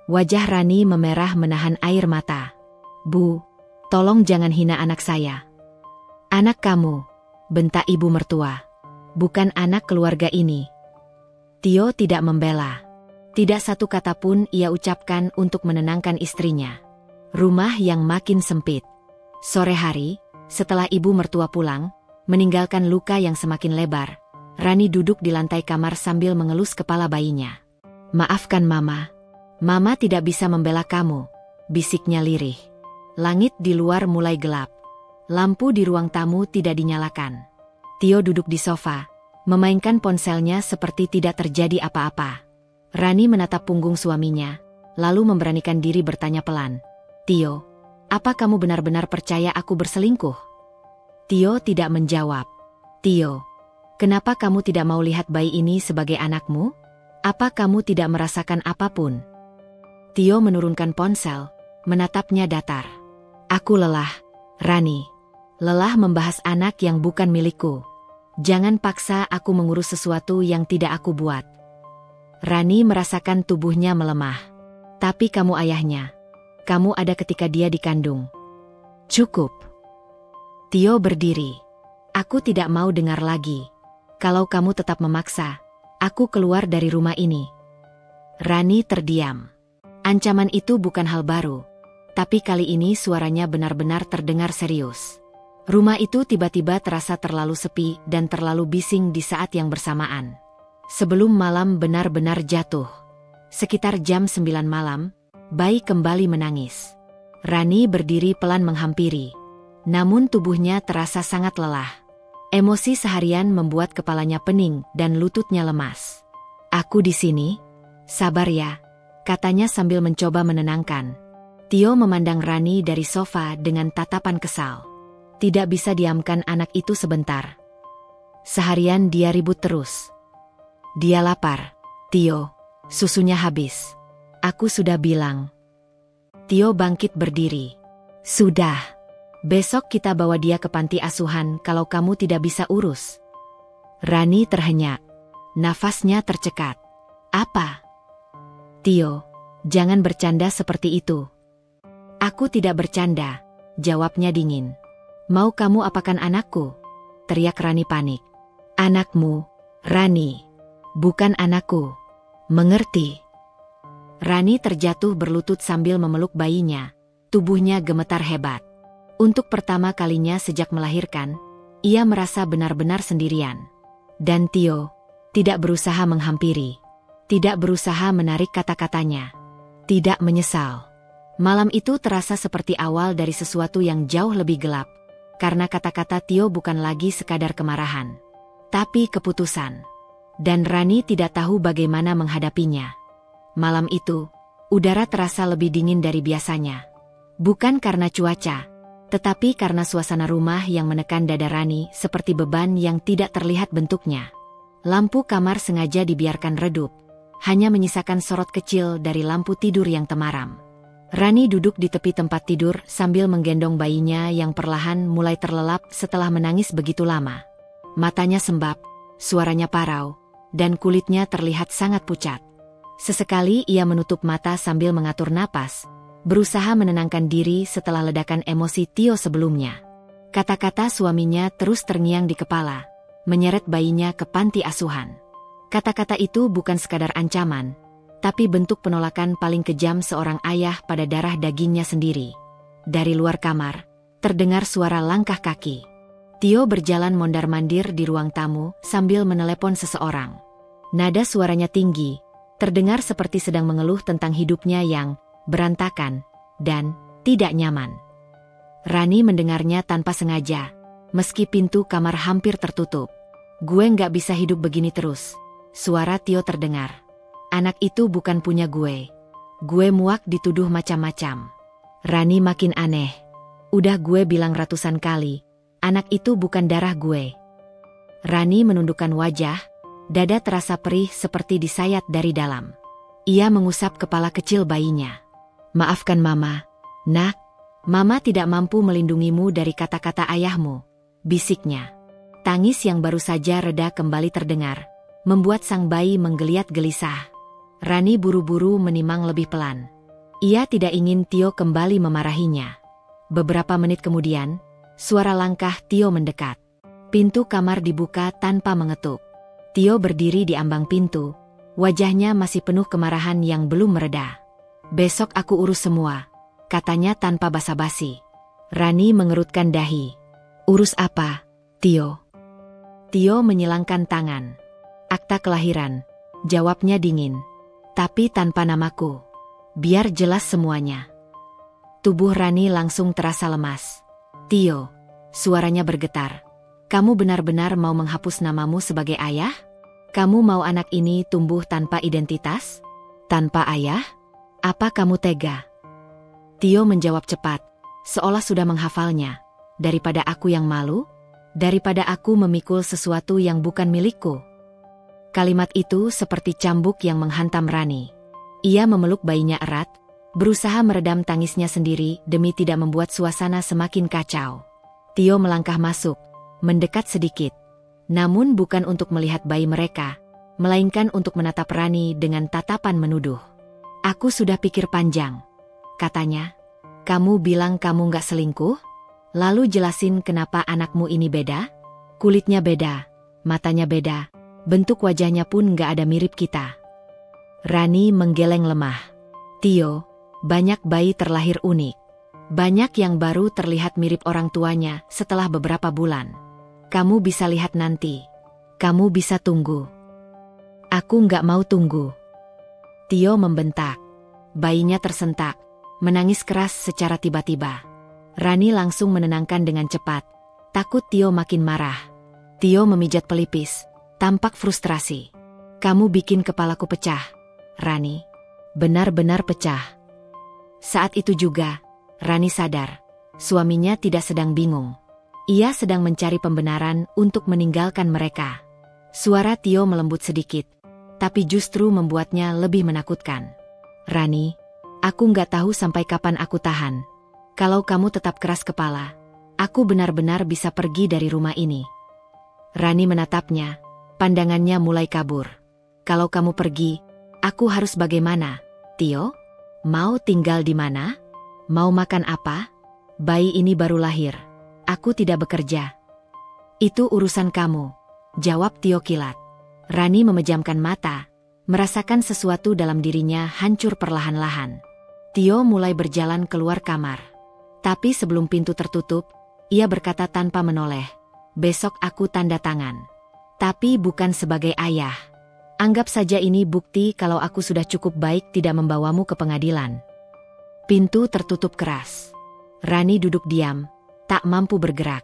Speaker 1: Wajah Rani memerah menahan air mata. Bu, tolong jangan hina anak saya. Anak kamu, bentak ibu mertua. Bukan anak keluarga ini. Tio tidak membela. Tidak satu kata pun ia ucapkan untuk menenangkan istrinya. Rumah yang makin sempit. Sore hari, setelah ibu mertua pulang, meninggalkan luka yang semakin lebar, Rani duduk di lantai kamar sambil mengelus kepala bayinya. Maafkan Mama. Mama tidak bisa membela kamu, bisiknya lirih. Langit di luar mulai gelap. Lampu di ruang tamu tidak dinyalakan. Tio duduk di sofa, memainkan ponselnya seperti tidak terjadi apa-apa. Rani menatap punggung suaminya, lalu memberanikan diri bertanya pelan. Tio, apa kamu benar-benar percaya aku berselingkuh? Tio tidak menjawab. Tio, kenapa kamu tidak mau lihat bayi ini sebagai anakmu? Apa kamu tidak merasakan apapun? Tio menurunkan ponsel, menatapnya datar. Aku lelah, Rani. Lelah membahas anak yang bukan milikku. Jangan paksa aku mengurus sesuatu yang tidak aku buat. Rani merasakan tubuhnya melemah. Tapi kamu ayahnya. Kamu ada ketika dia dikandung. Cukup. Tio berdiri. Aku tidak mau dengar lagi. Kalau kamu tetap memaksa, aku keluar dari rumah ini. Rani terdiam. Ancaman itu bukan hal baru. Tapi kali ini suaranya benar-benar terdengar serius. Rumah itu tiba-tiba terasa terlalu sepi dan terlalu bising di saat yang bersamaan. Sebelum malam benar-benar jatuh. Sekitar jam 9 malam, bayi kembali menangis. Rani berdiri pelan menghampiri. Namun tubuhnya terasa sangat lelah. Emosi seharian membuat kepalanya pening dan lututnya lemas. "Aku di sini. Sabar ya," katanya sambil mencoba menenangkan. Tio memandang Rani dari sofa dengan tatapan kesal. Tidak bisa diamkan anak itu sebentar. Seharian dia ribut terus. Dia lapar. "Tio, susunya habis. Aku sudah bilang." Tio bangkit berdiri. "Sudah. Besok kita bawa dia ke panti asuhan kalau kamu tidak bisa urus." Rani terhenyak. Nafasnya tercekat. "Apa?" "Tio, jangan bercanda seperti itu." "Aku tidak bercanda," jawabnya dingin. "Mau kamu apakan anakku?" teriak Rani panik. "Anakmu, Rani. Bukan anakku. Mengerti?" Rani terjatuh berlutut sambil memeluk bayinya. Tubuhnya gemetar hebat. Untuk pertama kalinya sejak melahirkan, ia merasa benar-benar sendirian. Dan Tio tidak berusaha menghampiri. Tidak berusaha menarik kata-katanya. Tidak menyesal. Malam itu terasa seperti awal dari sesuatu yang jauh lebih gelap. Karena kata-kata Tio bukan lagi sekadar kemarahan, tapi keputusan. Dan Rani tidak tahu bagaimana menghadapinya. Malam itu, udara terasa lebih dingin dari biasanya. Bukan karena cuaca, tetapi karena suasana rumah yang menekan dada Rani seperti beban yang tidak terlihat bentuknya. Lampu kamar sengaja dibiarkan redup, hanya menyisakan sorot kecil dari lampu tidur yang temaram. Rani duduk di tepi tempat tidur sambil menggendong bayinya yang perlahan mulai terlelap setelah menangis begitu lama. Matanya sembab, suaranya parau, dan kulitnya terlihat sangat pucat. Sesekali ia menutup mata sambil mengatur napas, berusaha menenangkan diri setelah ledakan emosi Tio sebelumnya. Kata-kata suaminya terus terngiang di kepala, menyeret bayinya ke panti asuhan. Kata-kata itu bukan sekadar ancaman, tapi bentuk penolakan paling kejam seorang ayah pada darah dagingnya sendiri. Dari luar kamar, terdengar suara langkah kaki. Tio berjalan mondar-mandir di ruang tamu sambil menelepon seseorang. Nada suaranya tinggi, terdengar seperti sedang mengeluh tentang hidupnya yang berantakan dan tidak nyaman. Rani mendengarnya tanpa sengaja, meski pintu kamar hampir tertutup. "Gue nggak bisa hidup begini terus," suara Tio terdengar. "Anak itu bukan punya gue. Gue muak dituduh macam-macam." Rani makin aneh. "Udah gue bilang ratusan kali, anak itu bukan darah gue." Rani menundukkan wajah, dada terasa perih seperti disayat dari dalam. Ia mengusap kepala kecil bayinya. "Maafkan Mama, Nak. Mama tidak mampu melindungimu dari kata-kata ayahmu," bisiknya. Tangis yang baru saja reda kembali terdengar, membuat sang bayi menggeliat gelisah. Rani buru-buru menimang lebih pelan. Ia tidak ingin Tio kembali memarahinya. Beberapa menit kemudian, suara langkah Tio mendekat. Pintu kamar dibuka tanpa mengetuk. Tio berdiri di ambang pintu, wajahnya masih penuh kemarahan yang belum mereda. "Besok aku urus semua," katanya tanpa basa-basi. Rani mengerutkan dahi. "Urus apa, Tio?" Tio menyilangkan tangan. "Akta kelahiran," jawabnya dingin. "Tapi tanpa namaku. Biar jelas semuanya." Tubuh Rani langsung terasa lemas. "Tio," suaranya bergetar. "Kamu benar-benar mau menghapus namamu sebagai ayah? Kamu mau anak ini tumbuh tanpa identitas? Tanpa ayah? Apa kamu tega?" Tio menjawab cepat, seolah sudah menghafalnya. "Daripada aku yang malu? Daripada aku memikul sesuatu yang bukan milikku?" Kalimat itu seperti cambuk yang menghantam Rani. Ia memeluk bayinya erat, berusaha meredam tangisnya sendiri demi tidak membuat suasana semakin kacau. Tio melangkah masuk, mendekat sedikit. Namun bukan untuk melihat bayi mereka, melainkan untuk menatap Rani dengan tatapan menuduh. "Aku sudah pikir panjang," katanya. "Kamu bilang kamu nggak selingkuh? Lalu jelasin kenapa anakmu ini beda? Kulitnya beda, matanya beda, bentuk wajahnya pun nggak ada mirip kita." Rani menggeleng lemah. "Tio, banyak bayi terlahir unik. Banyak yang baru terlihat mirip orang tuanya setelah beberapa bulan. Kamu bisa lihat nanti. Kamu bisa tunggu." Aku nggak mau tunggu. Tio membentak. Bayinya tersentak, menangis keras secara tiba-tiba. Rani langsung menenangkan dengan cepat. Takut Tio makin marah. Tio memijat pelipis, tampak frustrasi. Kamu bikin kepalaku pecah, Rani. Benar-benar pecah. Saat itu juga, Rani sadar. Suaminya tidak sedang bingung. Ia sedang mencari pembenaran untuk meninggalkan mereka. Suara Tio melembut sedikit, tapi justru membuatnya lebih menakutkan. Rani, aku nggak tahu sampai kapan aku tahan. Kalau kamu tetap keras kepala, aku benar-benar bisa pergi dari rumah ini. Rani menatapnya, pandangannya mulai kabur. Kalau kamu pergi, aku harus bagaimana, Tio? Mau tinggal di mana? Mau makan apa? Bayi ini baru lahir. Aku tidak bekerja. Itu urusan kamu, jawab Tio kilat. Rani memejamkan mata, merasakan sesuatu dalam dirinya hancur perlahan-lahan. Tio mulai berjalan keluar kamar. Tapi sebelum pintu tertutup, ia berkata tanpa menoleh, besok aku tanda tangan. Tapi bukan sebagai ayah. Anggap saja ini bukti kalau aku sudah cukup baik tidak membawamu ke pengadilan. Pintu tertutup keras. Rani duduk diam, tak mampu bergerak.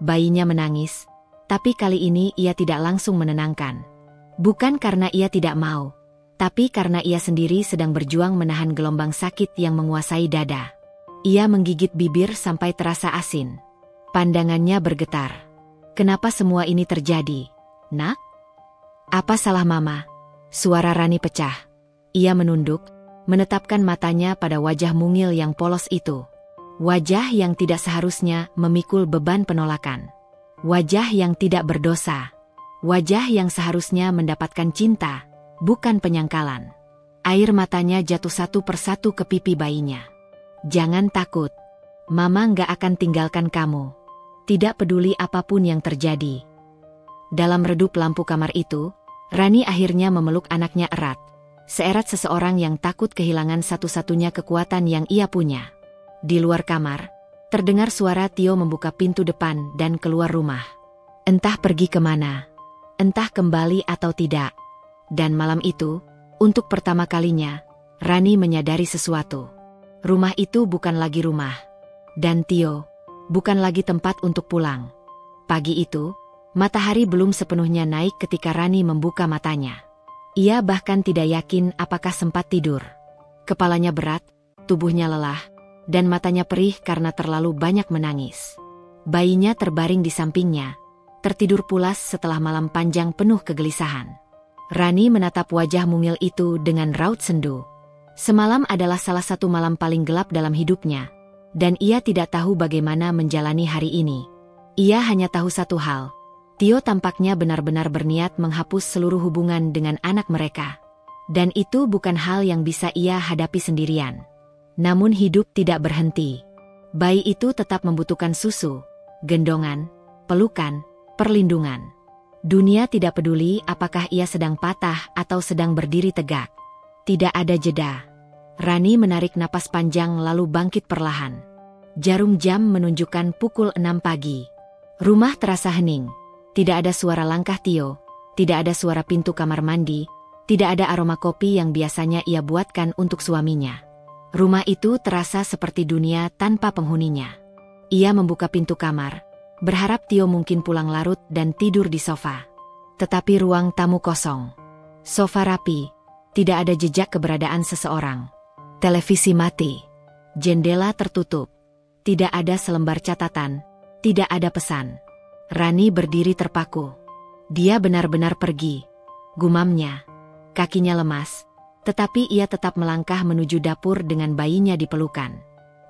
Speaker 1: Bayinya menangis, tapi kali ini ia tidak langsung menenangkan. Bukan karena ia tidak mau, tapi karena ia sendiri sedang berjuang menahan gelombang sakit yang menguasai dada. Ia menggigit bibir sampai terasa asin. Pandangannya bergetar. Kenapa semua ini terjadi, Nak? Apa salah Mama? Suara Rani pecah. Ia menunduk, menetapkan matanya pada wajah mungil yang polos itu. Wajah yang tidak seharusnya memikul beban penolakan. Wajah yang tidak berdosa. Wajah yang seharusnya mendapatkan cinta, bukan penyangkalan. Air matanya jatuh satu persatu ke pipi bayinya. Jangan takut. Mama nggak akan tinggalkan kamu. Tidak peduli apapun yang terjadi. Dalam redup lampu kamar itu, Rani akhirnya memeluk anaknya erat. Seerat seseorang yang takut kehilangan satu-satunya kekuatan yang ia punya. Di luar kamar, terdengar suara Tio membuka pintu depan dan keluar rumah. Entah pergi kemana. Entah kembali atau tidak. Dan malam itu, untuk pertama kalinya, Rani menyadari sesuatu. Rumah itu bukan lagi rumah. Dan Tio, bukan lagi tempat untuk pulang. Pagi itu, matahari belum sepenuhnya naik ketika Rani membuka matanya. Ia bahkan tidak yakin apakah sempat tidur. Kepalanya berat, tubuhnya lelah, dan matanya perih karena terlalu banyak menangis. Bayinya terbaring di sampingnya, tertidur pulas setelah malam panjang penuh kegelisahan. Rani menatap wajah mungil itu dengan raut sendu. Semalam adalah salah satu malam paling gelap dalam hidupnya, dan ia tidak tahu bagaimana menjalani hari ini. Ia hanya tahu satu hal, Tio tampaknya benar-benar berniat menghapus seluruh hubungan dengan anak mereka. Dan itu bukan hal yang bisa ia hadapi sendirian. Namun hidup tidak berhenti. Bayi itu tetap membutuhkan susu, gendongan, pelukan, perlindungan. Dunia tidak peduli apakah ia sedang patah atau sedang berdiri tegak. Tidak ada jeda. Rani menarik napas panjang lalu bangkit perlahan. Jarum jam menunjukkan pukul 6 pagi. Rumah terasa hening. Tidak ada suara langkah Tio, tidak ada suara pintu kamar mandi, tidak ada aroma kopi yang biasanya ia buatkan untuk suaminya. Rumah itu terasa seperti dunia tanpa penghuninya. Ia membuka pintu kamar, berharap Tio mungkin pulang larut dan tidur di sofa. Tetapi ruang tamu kosong. Sofa rapi, tidak ada jejak keberadaan seseorang. Televisi mati. Jendela tertutup. Tidak ada selembar catatan, tidak ada pesan. Rani berdiri terpaku. Dia benar-benar pergi. Gumamnya. Kakinya lemas, tetapi ia tetap melangkah menuju dapur dengan bayinya di pelukan.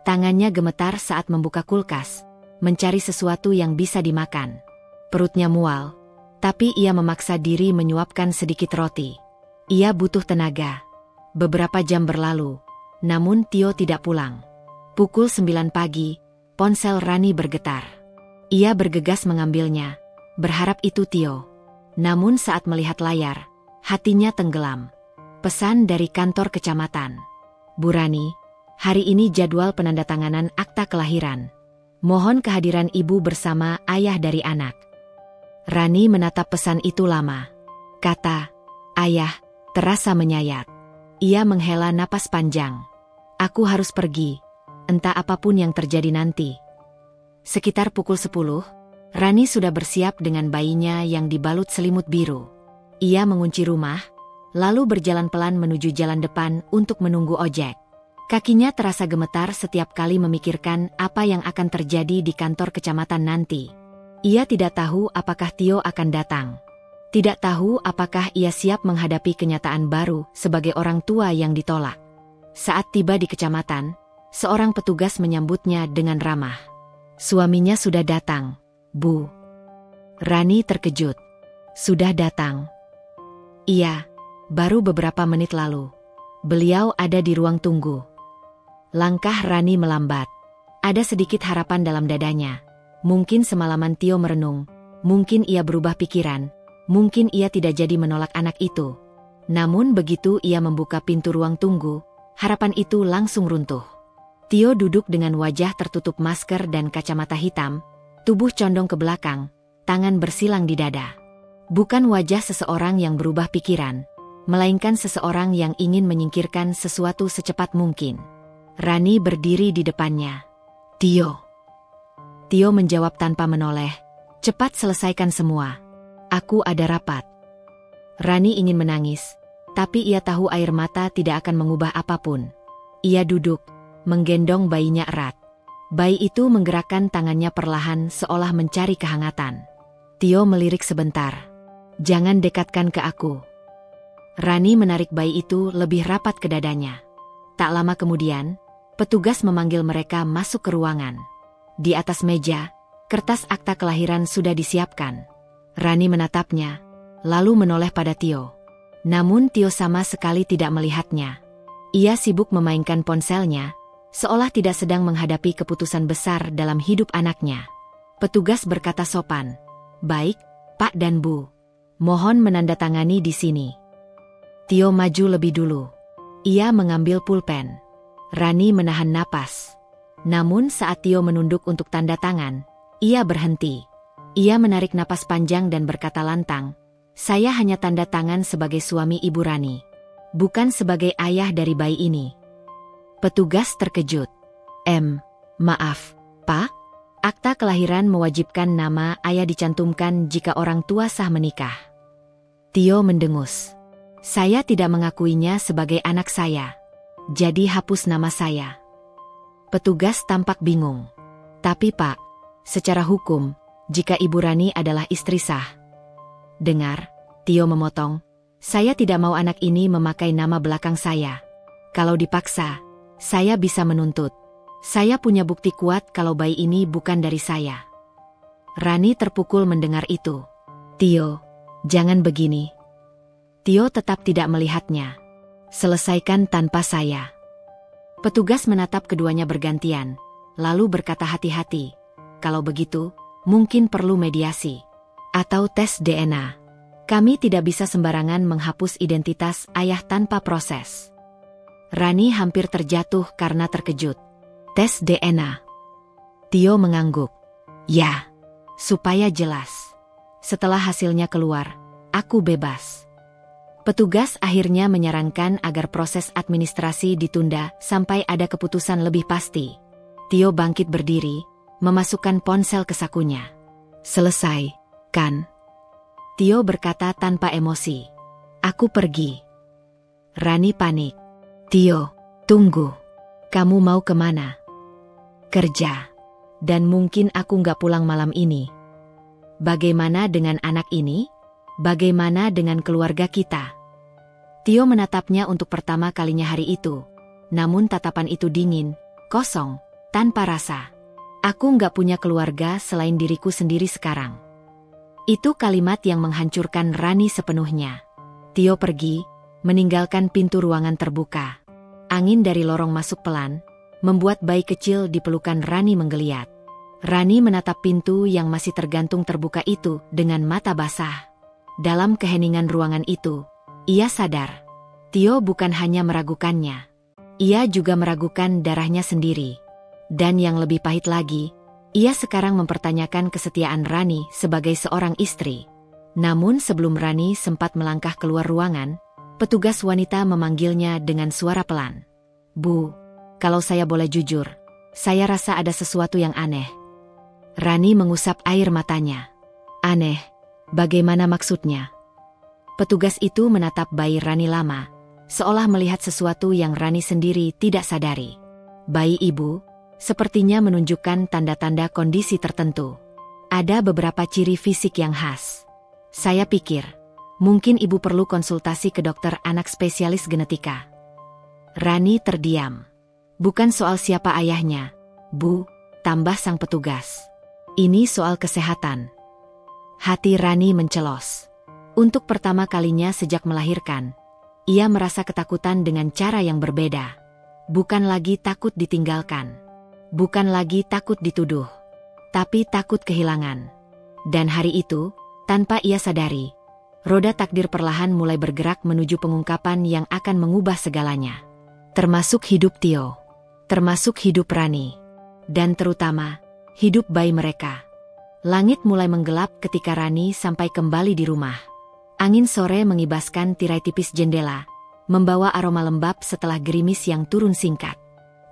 Speaker 1: Tangannya gemetar saat membuka kulkas, mencari sesuatu yang bisa dimakan. Perutnya mual, tapi ia memaksa diri menyuapkan sedikit roti. Ia butuh tenaga. Beberapa jam berlalu, namun Tio tidak pulang. Pukul 9 pagi, ponsel Rani bergetar. Ia bergegas mengambilnya, berharap itu Tio. Namun saat melihat layar, hatinya tenggelam. Pesan dari kantor kecamatan. Bu Rani, hari ini jadwal penandatanganan akta kelahiran. Mohon kehadiran ibu bersama ayah dari anak. Rani menatap pesan itu lama. Kata, Ayah, terasa menyayat. Ia menghela napas panjang. Aku harus pergi. Entah apapun yang terjadi nanti. Sekitar pukul 10, Rani sudah bersiap dengan bayinya yang dibalut selimut biru. Ia mengunci rumah, lalu berjalan pelan menuju jalan depan untuk menunggu ojek. Kakinya terasa gemetar setiap kali memikirkan apa yang akan terjadi di kantor kecamatan nanti. Ia tidak tahu apakah Tio akan datang. Tidak tahu apakah ia siap menghadapi kenyataan baru sebagai orang tua yang ditolak. Saat tiba di kecamatan, seorang petugas menyambutnya dengan ramah. Suaminya sudah datang, Bu. Rani terkejut. Sudah datang? Iya, baru beberapa menit lalu. Beliau ada di ruang tunggu. Langkah Rani melambat. Ada sedikit harapan dalam dadanya. Mungkin semalaman Tio merenung. Mungkin ia berubah pikiran. Mungkin ia tidak jadi menolak anak itu. Namun begitu ia membuka pintu ruang tunggu, harapan itu langsung runtuh. Tio duduk dengan wajah tertutup masker dan kacamata hitam, tubuh condong ke belakang, tangan bersilang di dada. Bukan wajah seseorang yang berubah pikiran, melainkan seseorang yang ingin menyingkirkan sesuatu secepat mungkin. Rani berdiri di depannya. Tio. Tio menjawab tanpa menoleh. Cepat selesaikan semua. Aku ada rapat. Rani ingin menangis, tapi ia tahu air mata tidak akan mengubah apapun. Ia duduk, menggendong bayinya erat. Bayi itu menggerakkan tangannya perlahan seolah mencari kehangatan. Tio melirik sebentar. Jangan dekatkan ke aku. Rani menarik bayi itu lebih rapat ke dadanya. Tak lama kemudian, petugas memanggil mereka masuk ke ruangan. Di atas meja, kertas akta kelahiran sudah disiapkan. Rani menatapnya, lalu menoleh pada Tio. Namun Tio sama sekali tidak melihatnya. Ia sibuk memainkan ponselnya, seolah tidak sedang menghadapi keputusan besar dalam hidup anaknya. Petugas berkata sopan, "Baik, Pak dan Bu. Mohon menandatangani di sini." Tio maju lebih dulu. Ia mengambil pulpen. Rani menahan napas. Namun saat Tio menunduk untuk tanda tangan, ia berhenti. Ia menarik napas panjang dan berkata lantang, "Saya hanya tanda tangan sebagai suami Ibu Rani, bukan sebagai ayah dari bayi ini." Petugas terkejut. Maaf, Pak. Akta kelahiran mewajibkan nama ayah dicantumkan jika orang tua sah menikah." Tio mendengus. "Saya tidak mengakuinya sebagai anak saya. Jadi hapus nama saya." Petugas tampak bingung. "Tapi Pak, secara hukum, jika Ibu Rani adalah istri sah." "Dengar," Tio memotong, "saya tidak mau anak ini memakai nama belakang saya. Kalau dipaksa, saya bisa menuntut. Saya punya bukti kuat kalau bayi ini bukan dari saya." Rani terpukul mendengar itu. "Tio, jangan begini." Tio tetap tidak melihatnya. "Selesaikan tanpa saya." Petugas menatap keduanya bergantian, lalu berkata hati-hati, "Kalau begitu, mungkin perlu mediasi. Atau tes DNA. Kami tidak bisa sembarangan menghapus identitas ayah tanpa proses." Rani hampir terjatuh karena terkejut. "Tes DNA?" Tio mengangguk. "Ya, supaya jelas. Setelah hasilnya keluar, aku bebas." Petugas akhirnya menyarankan agar proses administrasi ditunda sampai ada keputusan lebih pasti. Tio bangkit berdiri, memasukkan ponsel ke sakunya. "Selesai, kan?" Tio berkata tanpa emosi. "Aku pergi." Rani panik. "Tio, tunggu. Kamu mau kemana?" "Kerja. Dan mungkin aku nggak pulang malam ini." "Bagaimana dengan anak ini? Bagaimana dengan keluarga kita?" Tio menatapnya untuk pertama kalinya hari itu. Namun tatapan itu dingin, kosong, tanpa rasa. "Aku nggak punya keluarga selain diriku sendiri sekarang." Itu kalimat yang menghancurkan Rani sepenuhnya. Tio pergi, meninggalkan pintu ruangan terbuka. Angin dari lorong masuk pelan, membuat bayi kecil di pelukan Rani menggeliat. Rani menatap pintu yang masih tergantung terbuka itu dengan mata basah. Dalam keheningan ruangan itu, ia sadar. Tio bukan hanya meragukannya. Ia juga meragukan darahnya sendiri. Dan yang lebih pahit lagi, ia sekarang mempertanyakan kesetiaan Rani sebagai seorang istri. Namun sebelum Rani sempat melangkah keluar ruangan, petugas wanita memanggilnya dengan suara pelan. "Bu, kalau saya boleh jujur, saya rasa ada sesuatu yang aneh." Rani mengusap air matanya. "Aneh? Bagaimana maksudnya?" Petugas itu menatap bayi Rani lama, seolah melihat sesuatu yang Rani sendiri tidak sadari. Bayi ibu sepertinya menunjukkan tanda-tanda kondisi tertentu. Ada beberapa ciri fisik yang khas. "Saya pikir, mungkin ibu perlu konsultasi ke dokter anak spesialis genetika." Rani terdiam. "Bukan soal siapa ayahnya, Bu," tambah sang petugas. "Ini soal kesehatan." Hati Rani mencelos. Untuk pertama kalinya sejak melahirkan, ia merasa ketakutan dengan cara yang berbeda. Bukan lagi takut ditinggalkan. Bukan lagi takut dituduh. Tapi takut kehilangan. Dan hari itu, tanpa ia sadari, roda takdir perlahan mulai bergerak menuju pengungkapan yang akan mengubah segalanya. Termasuk hidup Tio. Termasuk hidup Rani. Dan terutama, hidup bayi mereka. Langit mulai menggelap ketika Rani sampai kembali di rumah. Angin sore mengibaskan tirai tipis jendela, membawa aroma lembab setelah gerimis yang turun singkat.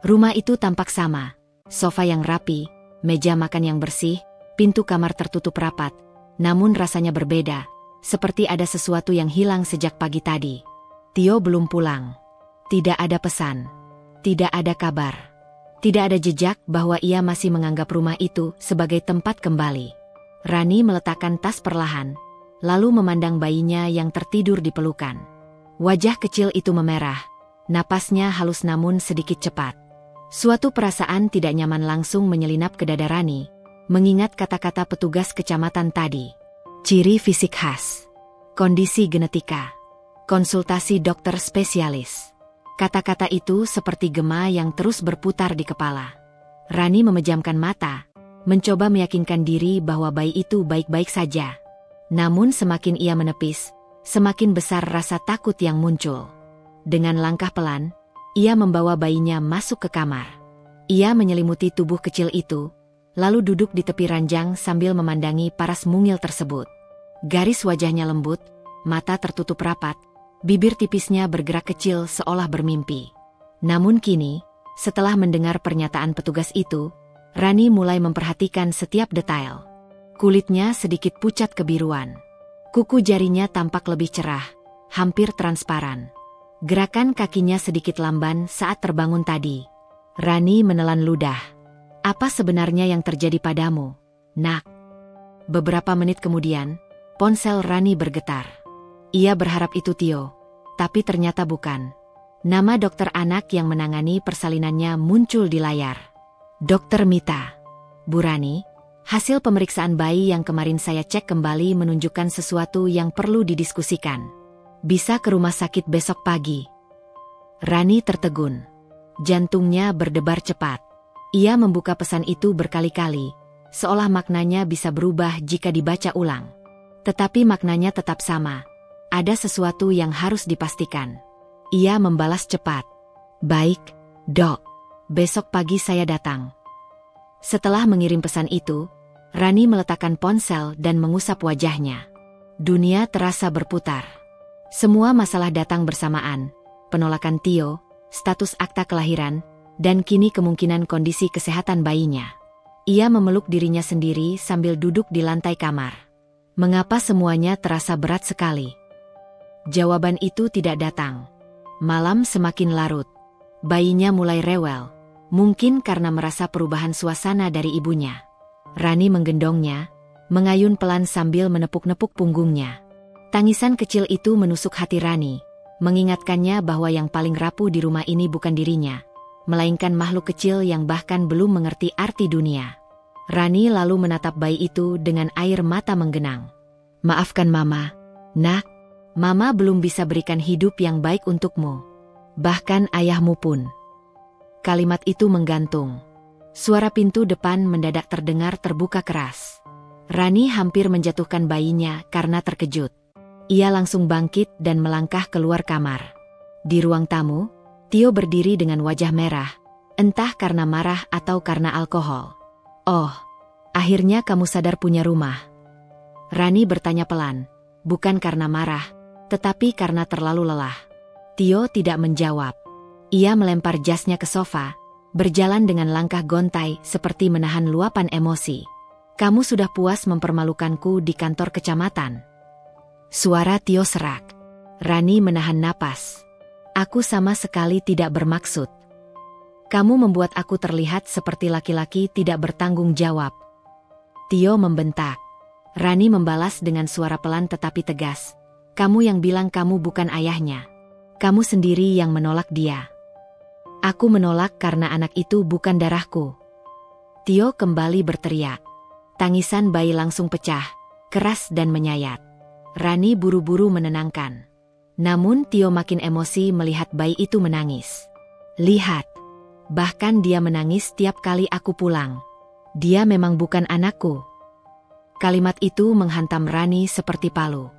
Speaker 1: Rumah itu tampak sama. Sofa yang rapi, meja makan yang bersih, pintu kamar tertutup rapat. Namun rasanya berbeda, seperti ada sesuatu yang hilang sejak pagi tadi. Tio belum pulang. Tidak ada pesan. Tidak ada kabar. Tidak ada jejak bahwa ia masih menganggap rumah itu sebagai tempat kembali. Rani meletakkan tas perlahan, lalu memandang bayinya yang tertidur di pelukan. Wajah kecil itu memerah, napasnya halus namun sedikit cepat. Suatu perasaan tidak nyaman langsung menyelinap ke dada Rani, mengingat kata-kata petugas kecamatan tadi. Ciri fisik khas, kondisi genetika, konsultasi dokter spesialis. Kata-kata itu seperti gema yang terus berputar di kepala. Rani memejamkan mata, mencoba meyakinkan diri bahwa bayi itu baik-baik saja. Namun semakin ia menepis, semakin besar rasa takut yang muncul. Dengan langkah pelan, ia membawa bayinya masuk ke kamar. Ia menyelimuti tubuh kecil itu, lalu duduk di tepi ranjang sambil memandangi paras mungil tersebut. Garis wajahnya lembut, mata tertutup rapat, bibir tipisnya bergerak kecil seolah bermimpi. Namun kini, setelah mendengar pernyataan petugas itu, Rani mulai memperhatikan setiap detail. Kulitnya sedikit pucat kebiruan. Kuku jarinya tampak lebih cerah, hampir transparan. Gerakan kakinya sedikit lamban saat terbangun tadi. Rani menelan ludah. "Apa sebenarnya yang terjadi padamu, Nak?" Beberapa menit kemudian, ponsel Rani bergetar. Ia berharap itu Tio, tapi ternyata bukan. Nama dokter anak yang menangani persalinannya muncul di layar. "Dokter Mita." "Bu Rani, hasil pemeriksaan bayi yang kemarin saya cek kembali menunjukkan sesuatu yang perlu didiskusikan. Bisa ke rumah sakit besok pagi." Rani tertegun. Jantungnya berdebar cepat. Ia membuka pesan itu berkali-kali, seolah maknanya bisa berubah jika dibaca ulang. Tetapi maknanya tetap sama. Ada sesuatu yang harus dipastikan. Ia membalas cepat. "Baik, Dok. Besok pagi saya datang." Setelah mengirim pesan itu, Rani meletakkan ponsel dan mengusap wajahnya. Dunia terasa berputar. Semua masalah datang bersamaan. Penolakan Tio, status akta kelahiran, dan kini kemungkinan kondisi kesehatan bayinya. Ia memeluk dirinya sendiri sambil duduk di lantai kamar. Mengapa semuanya terasa berat sekali? Jawaban itu tidak datang. Malam semakin larut. Bayinya mulai rewel, mungkin karena merasa perubahan suasana dari ibunya. Rani menggendongnya, mengayun pelan sambil menepuk-nepuk punggungnya. Tangisan kecil itu menusuk hati Rani, mengingatkannya bahwa yang paling rapuh di rumah ini bukan dirinya, melainkan makhluk kecil yang bahkan belum mengerti arti dunia. Rani lalu menatap bayi itu dengan air mata menggenang. "Maafkan Mama, Nak. Mama belum bisa berikan hidup yang baik untukmu. Bahkan ayahmu pun." Kalimat itu menggantung. Suara pintu depan mendadak terdengar terbuka keras. Rani hampir menjatuhkan bayinya karena terkejut. Ia langsung bangkit dan melangkah keluar kamar. Di ruang tamu, Tio berdiri dengan wajah merah, entah karena marah atau karena alkohol. "Oh, akhirnya kamu sadar punya rumah." Rani bertanya pelan, bukan karena marah, tetapi karena terlalu lelah. Tio tidak menjawab. Ia melempar jasnya ke sofa, berjalan dengan langkah gontai seperti menahan luapan emosi. Kamu sudah puas mempermalukanku di kantor kecamatan? Suara Tio serak. Rani menahan napas. Aku sama sekali tidak bermaksud. Kamu membuat aku terlihat seperti laki-laki tidak bertanggung jawab. Tio membentak. Rani membalas dengan suara pelan tetapi tegas. Kamu yang bilang kamu bukan ayahnya. Kamu sendiri yang menolak dia. Aku menolak karena anak itu bukan darahku. Tio kembali berteriak. Tangisan bayi langsung pecah, keras dan menyayat. Rani buru-buru menenangkan. Namun Tio makin emosi melihat bayi itu menangis. Lihat, bahkan dia menangis tiap kali aku pulang. Dia memang bukan anakku. Kalimat itu menghantam Rani seperti palu.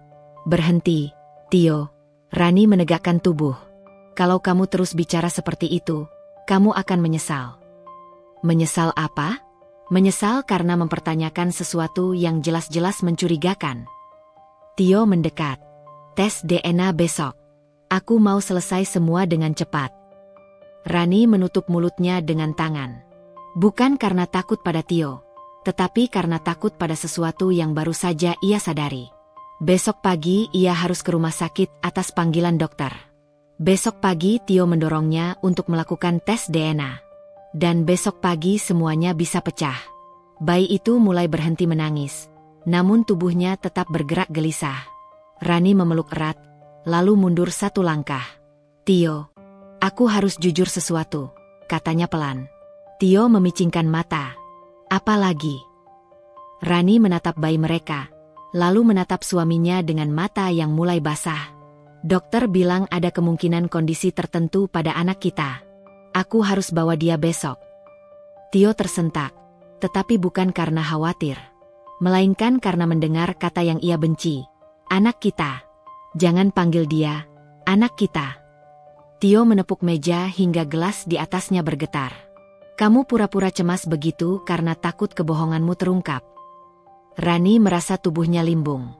Speaker 1: Berhenti, Tio. Rani menegakkan tubuh. Kalau kamu terus bicara seperti itu, kamu akan menyesal. Menyesal apa? Menyesal karena mempertanyakan sesuatu yang jelas-jelas mencurigakan. Tio mendekat. Tes DNA besok. Aku mau selesai semua dengan cepat. Rani menutup mulutnya dengan tangan. Bukan karena takut pada Tio, tetapi karena takut pada sesuatu yang baru saja ia sadari. Besok pagi ia harus ke rumah sakit atas panggilan dokter. Besok pagi Tio mendorongnya untuk melakukan tes DNA. Dan besok pagi semuanya bisa pecah. Bayi itu mulai berhenti menangis, namun tubuhnya tetap bergerak gelisah. Rani memeluk erat, lalu mundur satu langkah. Tio, aku harus jujur sesuatu, katanya pelan. Tio memicingkan mata. Apa lagi? Rani menatap bayi mereka, lalu menatap suaminya dengan mata yang mulai basah. Dokter bilang ada kemungkinan kondisi tertentu pada anak kita. Aku harus bawa dia besok. Tio tersentak, tetapi bukan karena khawatir, melainkan karena mendengar kata yang ia benci. Anak kita. Jangan panggil dia anak kita. Tio menepuk meja hingga gelas di atasnya bergetar. Kamu pura-pura cemas begitu karena takut kebohonganmu terungkap. Rani merasa tubuhnya limbung.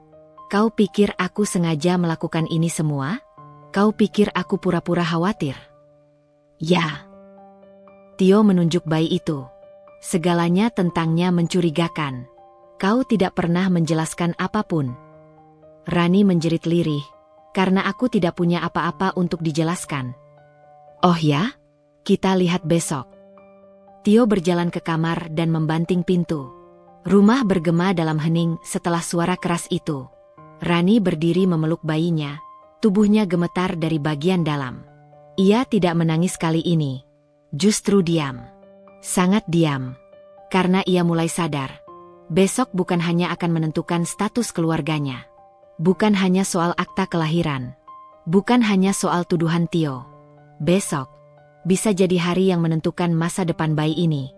Speaker 1: Kau pikir aku sengaja melakukan ini semua? Kau pikir aku pura-pura khawatir? Ya. Tio menunjuk bayi itu. Segalanya tentangnya mencurigakan. Kau tidak pernah menjelaskan apapun. Rani menjerit lirih, karena aku tidak punya apa-apa untuk dijelaskan. Oh ya? Kita lihat besok. Tio berjalan ke kamar dan membanting pintu. Rumah bergema dalam hening setelah suara keras itu. Rani berdiri memeluk bayinya, tubuhnya gemetar dari bagian dalam. Ia tidak menangis kali ini. Justru diam. Sangat diam. Karena ia mulai sadar. Besok bukan hanya akan menentukan status keluarganya. Bukan hanya soal akta kelahiran. Bukan hanya soal tuduhan Tio. Besok bisa jadi hari yang menentukan masa depan bayi ini.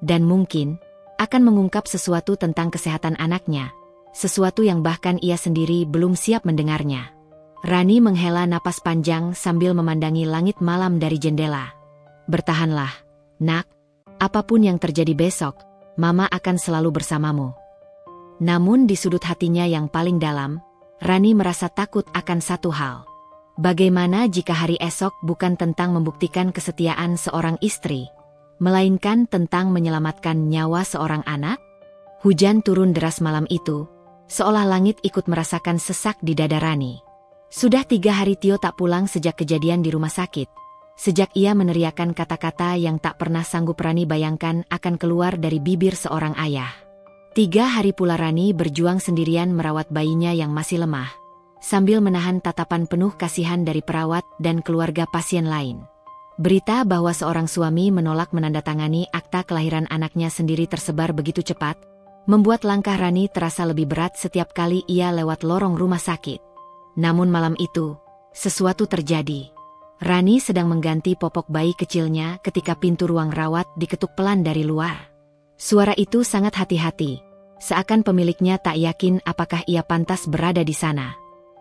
Speaker 1: Dan mungkin akan mengungkap sesuatu tentang kesehatan anaknya. Sesuatu yang bahkan ia sendiri belum siap mendengarnya. Rani menghela napas panjang sambil memandangi langit malam dari jendela. Bertahanlah, nak. Apapun yang terjadi besok, Mama akan selalu bersamamu. Namun di sudut hatinya yang paling dalam, Rani merasa takut akan satu hal. Bagaimana jika hari esok bukan tentang membuktikan kesetiaan seorang istri, melainkan tentang menyelamatkan nyawa seorang anak? Hujan turun deras malam itu, seolah langit ikut merasakan sesak di dada Rani. Sudah 3 hari Tio tak pulang sejak kejadian di rumah sakit. Sejak ia meneriakkan kata-kata yang tak pernah sanggup Rani bayangkan akan keluar dari bibir seorang ayah. 3 hari pula Rani berjuang sendirian merawat bayinya yang masih lemah, sambil menahan tatapan penuh kasihan dari perawat dan keluarga pasien lain. Berita bahwa seorang suami menolak menandatangani akta kelahiran anaknya sendiri tersebar begitu cepat, membuat langkah Rani terasa lebih berat setiap kali ia lewat lorong rumah sakit. Namun malam itu, sesuatu terjadi. Rani sedang mengganti popok bayi kecilnya ketika pintu ruang rawat diketuk pelan dari luar. Suara itu sangat hati-hati, seakan pemiliknya tak yakin apakah ia pantas berada di sana.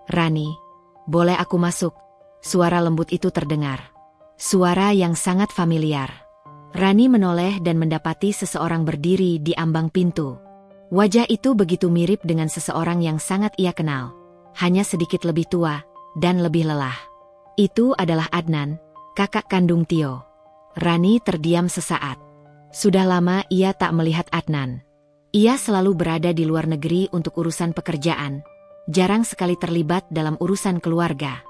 Speaker 1: Rani, boleh aku masuk? Suara lembut itu terdengar. Suara yang sangat familiar. Rani menoleh dan mendapati seseorang berdiri di ambang pintu. Wajah itu begitu mirip dengan seseorang yang sangat ia kenal, hanya sedikit lebih tua dan lebih lelah. Itu adalah Adnan, kakak kandung Tio. Rani terdiam sesaat. Sudah lama ia tak melihat Adnan. Ia selalu berada di luar negeri untuk urusan pekerjaan, jarang sekali terlibat dalam urusan keluarga.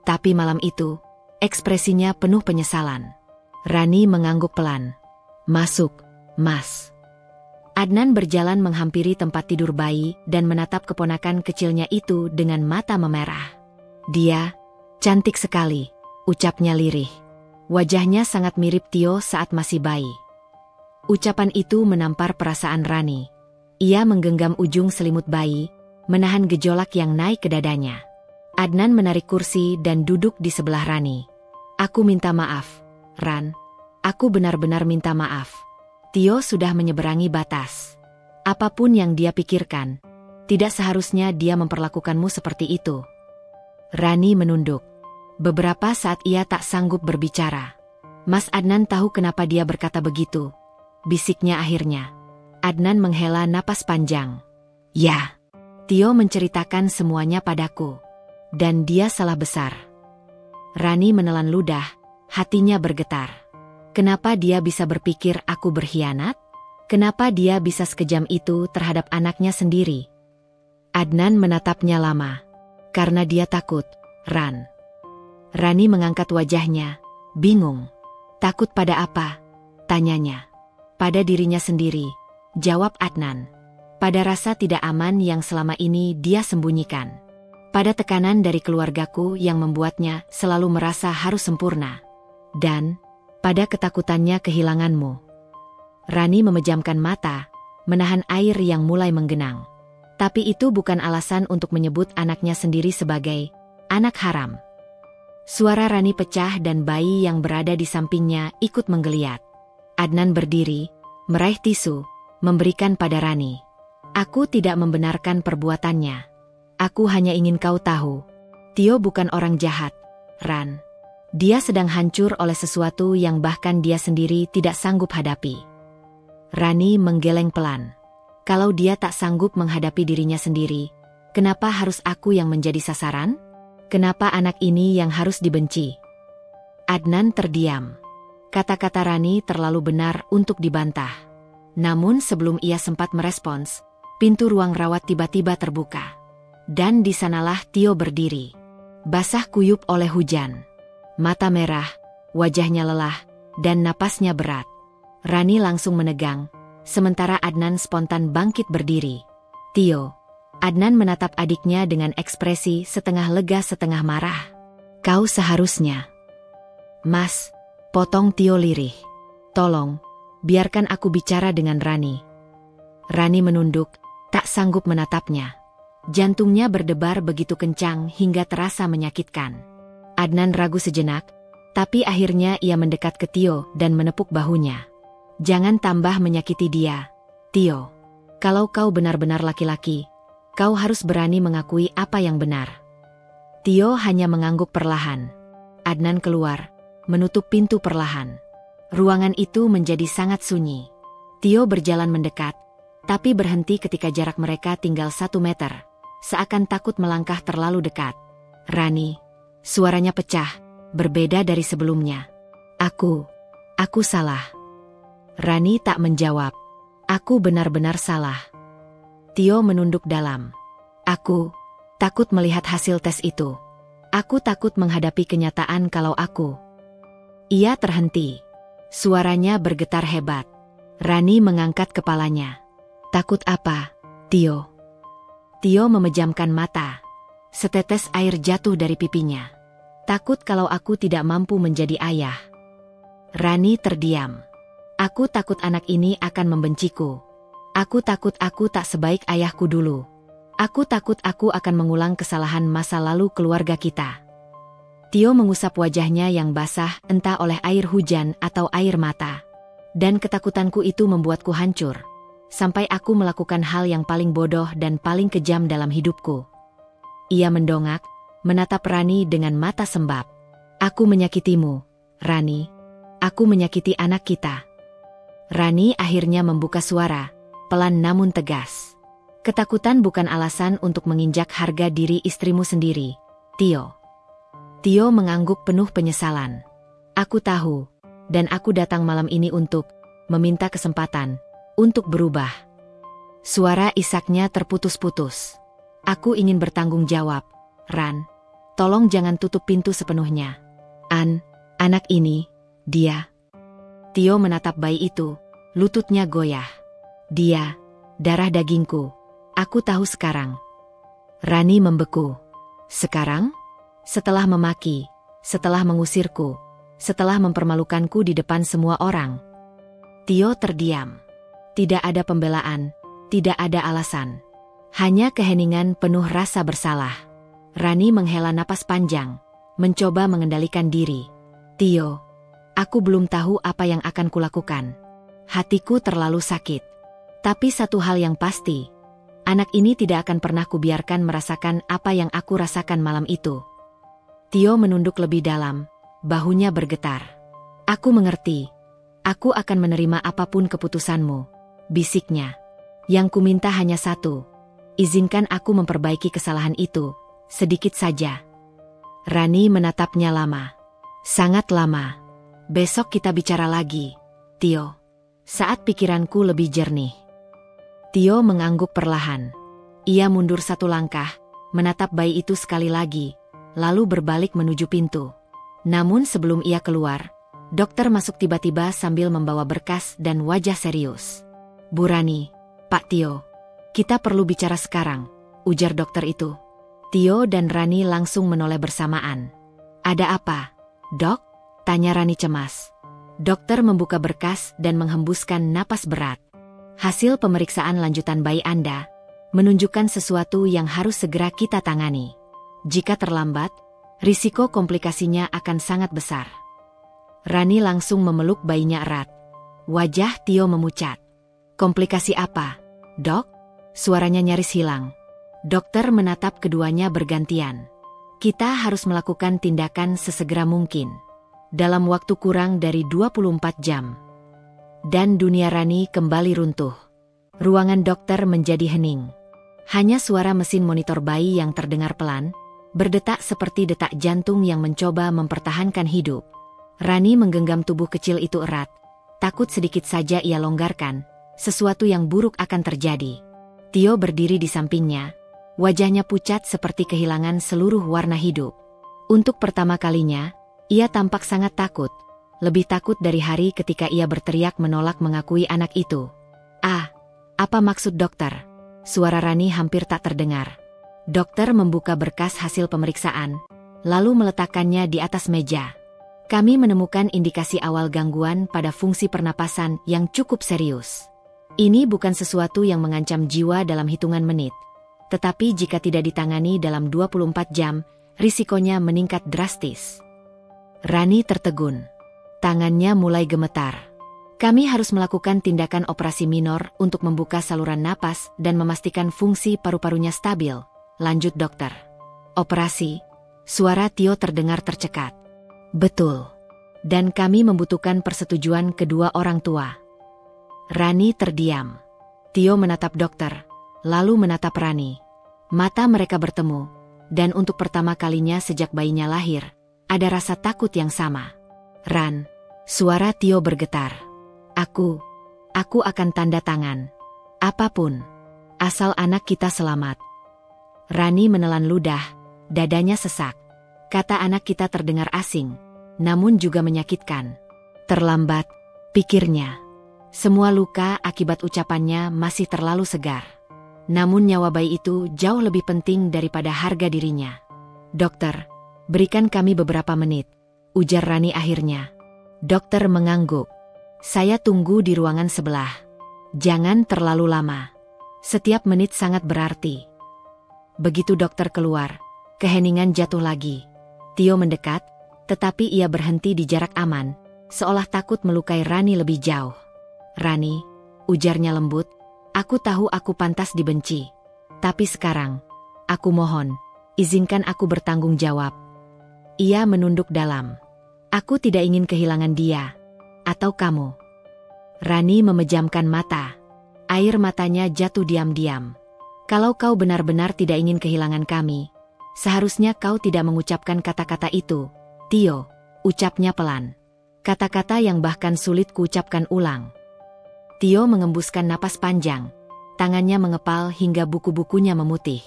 Speaker 1: Tapi malam itu, ekspresinya penuh penyesalan. Rani mengangguk pelan. "Masuk, Mas." Adnan berjalan menghampiri tempat tidur bayi dan menatap keponakan kecilnya itu dengan mata memerah. "Dia cantik sekali," ucapnya lirih. Wajahnya sangat mirip Tio saat masih bayi. Ucapan itu menampar perasaan Rani. Ia menggenggam ujung selimut bayi, menahan gejolak yang naik ke dadanya. Adnan menarik kursi dan duduk di sebelah Rani. "Aku minta maaf, Ran. Aku benar-benar minta maaf. Tio sudah menyeberangi batas. Apapun yang dia pikirkan, tidak seharusnya dia memperlakukanmu seperti itu." Rani menunduk. Beberapa saat ia tak sanggup berbicara. Mas Adnan tahu kenapa dia berkata begitu, bisiknya akhirnya. Adnan menghela napas panjang. "Ya, Tio menceritakan semuanya padaku. Dan dia salah besar." Rani menelan ludah, hatinya bergetar. Kenapa dia bisa berpikir aku berkhianat? Kenapa dia bisa sekejam itu terhadap anaknya sendiri? Adnan menatapnya lama. "Karena dia takut, Ran." Rani mengangkat wajahnya, bingung. "Takut pada apa?" tanyanya. "Pada dirinya sendiri," jawab Adnan. "Pada rasa tidak aman yang selama ini dia sembunyikan. Pada tekanan dari keluargaku yang membuatnya selalu merasa harus sempurna. Dan pada ketakutannya kehilanganmu." Rani memejamkan mata, menahan air yang mulai menggenang. Tapi itu bukan alasan untuk menyebut anaknya sendiri sebagai anak haram. Suara Rani pecah dan bayi yang berada di sampingnya ikut menggeliat. Adnan berdiri, meraih tisu, memberikan pada Rani. "Aku tidak membenarkan perbuatannya. Aku hanya ingin kau tahu, Tio bukan orang jahat, Ran. Dia sedang hancur oleh sesuatu yang bahkan dia sendiri tidak sanggup hadapi." Rani menggeleng pelan. "Kalau dia tak sanggup menghadapi dirinya sendiri, kenapa harus aku yang menjadi sasaran? Kenapa anak ini yang harus dibenci?" Adnan terdiam. Kata-kata Rani terlalu benar untuk dibantah. Namun sebelum ia sempat merespons, pintu ruang rawat tiba-tiba terbuka. Dan di sanalah Tio berdiri. Basah kuyup oleh hujan. Mata merah, wajahnya lelah, dan napasnya berat. Rani langsung menegang, sementara Adnan spontan bangkit berdiri. "Tio." Adnan menatap adiknya dengan ekspresi setengah lega setengah marah. "Kau seharusnya..." "Mas," potong Tio lirih. "Tolong, biarkan aku bicara dengan Rani." Rani menunduk, tak sanggup menatapnya. Jantungnya berdebar begitu kencang hingga terasa menyakitkan. Adnan ragu sejenak, tapi akhirnya ia mendekat ke Tio dan menepuk bahunya. "Jangan tambah menyakiti dia, Tio. Kalau kau benar-benar laki-laki, kau harus berani mengakui apa yang benar." Tio hanya mengangguk perlahan. Adnan keluar, menutup pintu perlahan. Ruangan itu menjadi sangat sunyi. Tio berjalan mendekat, tapi berhenti ketika jarak mereka tinggal 1 meter, seakan takut melangkah terlalu dekat. "Rani," suaranya pecah, berbeda dari sebelumnya. Aku salah." Rani tak menjawab. "Aku benar-benar salah." Tio menunduk dalam. "Aku takut melihat hasil tes itu. Aku takut menghadapi kenyataan kalau aku..." Ia terhenti. Suaranya bergetar hebat. Rani mengangkat kepalanya. "Takut apa, Tio?" Tio memejamkan mata. Setetes air jatuh dari pipinya. "Takut kalau aku tidak mampu menjadi ayah." Rani terdiam. "Aku takut anak ini akan membenciku. Aku takut aku tak sebaik ayahku dulu. Aku takut aku akan mengulang kesalahan masa lalu keluarga kita." Tio mengusap wajahnya yang basah entah oleh air hujan atau air mata. "Dan ketakutanku itu membuatku hancur. Sampai aku melakukan hal yang paling bodoh dan paling kejam dalam hidupku." Ia mendongak, menatap Rani dengan mata sembab. "Aku menyakitimu, Rani. Aku menyakiti anak kita." Rani akhirnya membuka suara, pelan namun tegas. Ketakutan bukan alasan untuk menginjak harga diri istrimu sendiri, Tio. Tio mengangguk penuh penyesalan. Aku tahu, dan aku datang malam ini untuk meminta kesempatan untuk berubah. Suara isaknya terputus-putus. Aku ingin bertanggung jawab, Ran. Tolong jangan tutup pintu sepenuhnya. Anak ini, dia. Tio menatap bayi itu, lututnya goyah. Dia, darah dagingku. Aku tahu sekarang. Rani membeku. Sekarang? Setelah memaki, setelah mengusirku, setelah mempermalukanku di depan semua orang. Tio terdiam. Tidak ada pembelaan, tidak ada alasan. Hanya keheningan penuh rasa bersalah. Rani menghela napas panjang, mencoba mengendalikan diri. Tio, aku belum tahu apa yang akan kulakukan. Hatiku terlalu sakit. Tapi satu hal yang pasti, anak ini tidak akan pernah kubiarkan merasakan apa yang aku rasakan malam itu. Tio menunduk lebih dalam, bahunya bergetar. Aku mengerti. Aku akan menerima apapun keputusanmu, bisiknya. Yang kuminta hanya satu. Izinkan aku memperbaiki kesalahan itu, sedikit saja. Rani menatapnya lama. Sangat lama. Besok kita bicara lagi, Tio. Saat pikiranku lebih jernih. Tio mengangguk perlahan. Ia mundur satu langkah, menatap bayi itu sekali lagi, lalu berbalik menuju pintu. Namun sebelum ia keluar, dokter masuk tiba-tiba sambil membawa berkas dan wajah serius. Bu Rani, Pak Tio, kita perlu bicara sekarang, ujar dokter itu. Tio dan Rani langsung menoleh bersamaan. Ada apa, Dok? Tanya Rani cemas. Dokter membuka berkas dan menghembuskan napas berat. Hasil pemeriksaan lanjutan bayi Anda menunjukkan sesuatu yang harus segera kita tangani. Jika terlambat, risiko komplikasinya akan sangat besar. Rani langsung memeluk bayinya erat. Wajah Tio memucat. Komplikasi apa, Dok? Suaranya nyaris hilang. Dokter menatap keduanya bergantian. Kita harus melakukan tindakan sesegera mungkin. Dalam waktu kurang dari 24 jam. Dan dunia Rani kembali runtuh. Ruangan dokter menjadi hening. Hanya suara mesin monitor bayi yang terdengar pelan, berdetak seperti detak jantung yang mencoba mempertahankan hidup. Rani menggenggam tubuh kecil itu erat. Takut sedikit saja ia longgarkan, sesuatu yang buruk akan terjadi. Tio berdiri di sampingnya. Wajahnya pucat seperti kehilangan seluruh warna hidup. Untuk pertama kalinya, ia tampak sangat takut. Lebih takut dari hari ketika ia berteriak menolak mengakui anak itu. Apa maksud dokter? Suara Rani hampir tak terdengar. Dokter membuka berkas hasil pemeriksaan, lalu meletakkannya di atas meja. Kami menemukan indikasi awal gangguan pada fungsi pernapasan yang cukup serius. Ini bukan sesuatu yang mengancam jiwa dalam hitungan menit. Tetapi jika tidak ditangani dalam 24 jam, risikonya meningkat drastis. Rani tertegun. Tangannya mulai gemetar. Kami harus melakukan tindakan operasi minor untuk membuka saluran napas dan memastikan fungsi paru-parunya stabil, lanjut dokter. Operasi? Suara Tio terdengar tercekat. Betul. Dan kami membutuhkan persetujuan kedua orang tua. Rani terdiam. Tio menatap dokter, lalu menatap Rani. Mata mereka bertemu, dan untuk pertama kalinya sejak bayinya lahir, ada rasa takut yang sama. Ran, suara Tio bergetar. Aku akan tanda tangan. Apapun, asal anak kita selamat. Rani menelan ludah, dadanya sesak. Kata anak kita terdengar asing, namun juga menyakitkan. Terlambat, pikirnya. Semua luka akibat ucapannya masih terlalu segar. Namun nyawa bayi itu jauh lebih penting daripada harga dirinya. Dokter, berikan kami beberapa menit, ujar Rani akhirnya. Dokter mengangguk. Saya tunggu di ruangan sebelah. Jangan terlalu lama. Setiap menit sangat berarti. Begitu dokter keluar, keheningan jatuh lagi. Tio mendekat, tetapi ia berhenti di jarak aman, seolah takut melukai Rani lebih jauh. Rani, ujarnya lembut, aku tahu aku pantas dibenci. Tapi sekarang, aku mohon, izinkan aku bertanggung jawab. Ia menunduk dalam. Aku tidak ingin kehilangan dia. Atau kamu. Rani memejamkan mata. Air matanya jatuh diam-diam. Kalau kau benar-benar tidak ingin kehilangan kami, seharusnya kau tidak mengucapkan kata-kata itu, Tio, ucapnya pelan. Kata-kata yang bahkan sulit kuucapkan ulang. Tio mengembuskan napas panjang. Tangannya mengepal hingga buku-bukunya memutih.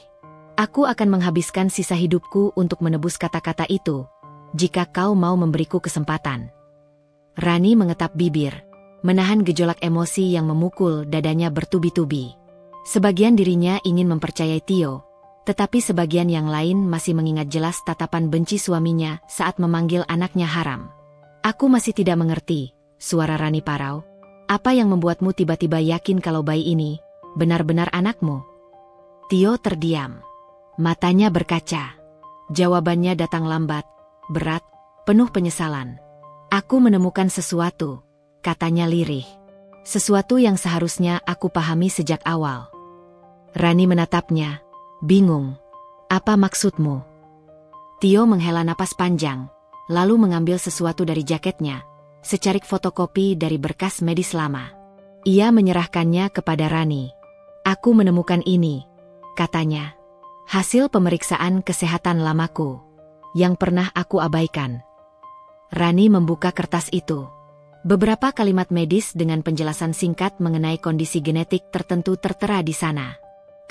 Speaker 1: Aku akan menghabiskan sisa hidupku untuk menebus kata-kata itu, jika kau mau memberiku kesempatan. Rani mengetap bibir, menahan gejolak emosi yang memukul dadanya bertubi-tubi. Sebagian dirinya ingin mempercayai Tio, tetapi sebagian yang lain masih mengingat jelas tatapan benci suaminya saat memanggil anaknya haram. Aku masih tidak mengerti, suara Rani parau. Apa yang membuatmu tiba-tiba yakin kalau bayi ini benar-benar anakmu? Tio terdiam. Matanya berkaca. Jawabannya datang lambat, berat, penuh penyesalan. Aku menemukan sesuatu, katanya lirih. Sesuatu yang seharusnya aku pahami sejak awal. Rani menatapnya, bingung. Apa maksudmu? Tio menghela napas panjang, lalu mengambil sesuatu dari jaketnya, secarik fotokopi dari berkas medis lama. Ia menyerahkannya kepada Rani. Aku menemukan ini, katanya. Hasil pemeriksaan kesehatan lamaku, yang pernah aku abaikan. Rani membuka kertas itu. Beberapa kalimat medis dengan penjelasan singkat mengenai kondisi genetik tertentu tertera di sana.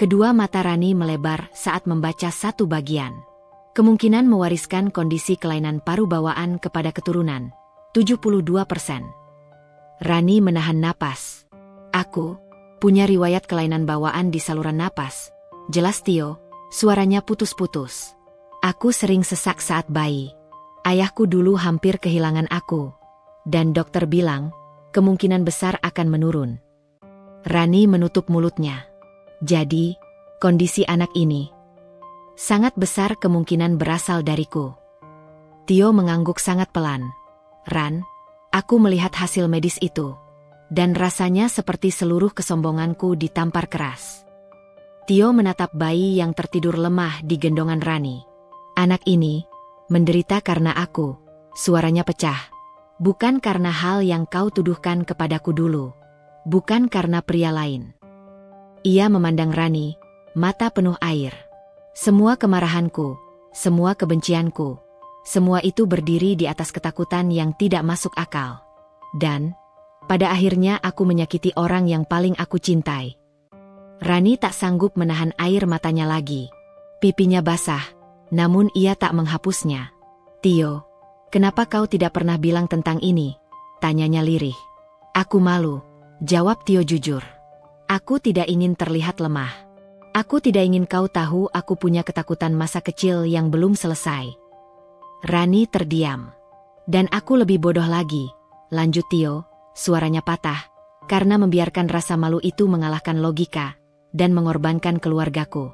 Speaker 1: Kedua mata Rani melebar saat membaca satu bagian. Kemungkinan mewariskan kondisi kelainan paru bawaan kepada keturunan, 72%. Rani menahan napas. Aku punya riwayat kelainan bawaan di saluran napas, jelas Tio, suaranya putus-putus. Aku sering sesak saat bayi. Ayahku dulu hampir kehilangan aku. Dan dokter bilang, kemungkinan besar akan menurun. Rani menutup mulutnya. Jadi, kondisi anak ini sangat besar kemungkinan berasal dariku. Tio mengangguk sangat pelan. Ran, aku melihat hasil medis itu. Dan rasanya seperti seluruh kesombonganku ditampar keras. Tio menatap bayi yang tertidur lemah di gendongan Rani. Anak ini menderita karena aku, suaranya pecah. Bukan karena hal yang kau tuduhkan kepadaku dulu. Bukan karena pria lain. Ia memandang Rani, mata penuh air. Semua kemarahanku, semua kebencianku, semua itu berdiri di atas ketakutan yang tidak masuk akal. Dan, pada akhirnya aku menyakiti orang yang paling aku cintai. Rani tak sanggup menahan air matanya lagi. Pipinya basah, namun ia tak menghapusnya. Tio, kenapa kau tidak pernah bilang tentang ini? Tanyanya lirih. Aku malu, jawab Tio jujur. Aku tidak ingin terlihat lemah. Aku tidak ingin kau tahu aku punya ketakutan masa kecil yang belum selesai. Rani terdiam. Dan aku lebih bodoh lagi, lanjut Tio, suaranya patah, karena membiarkan rasa malu itu mengalahkan logika, dan mengorbankan keluargaku.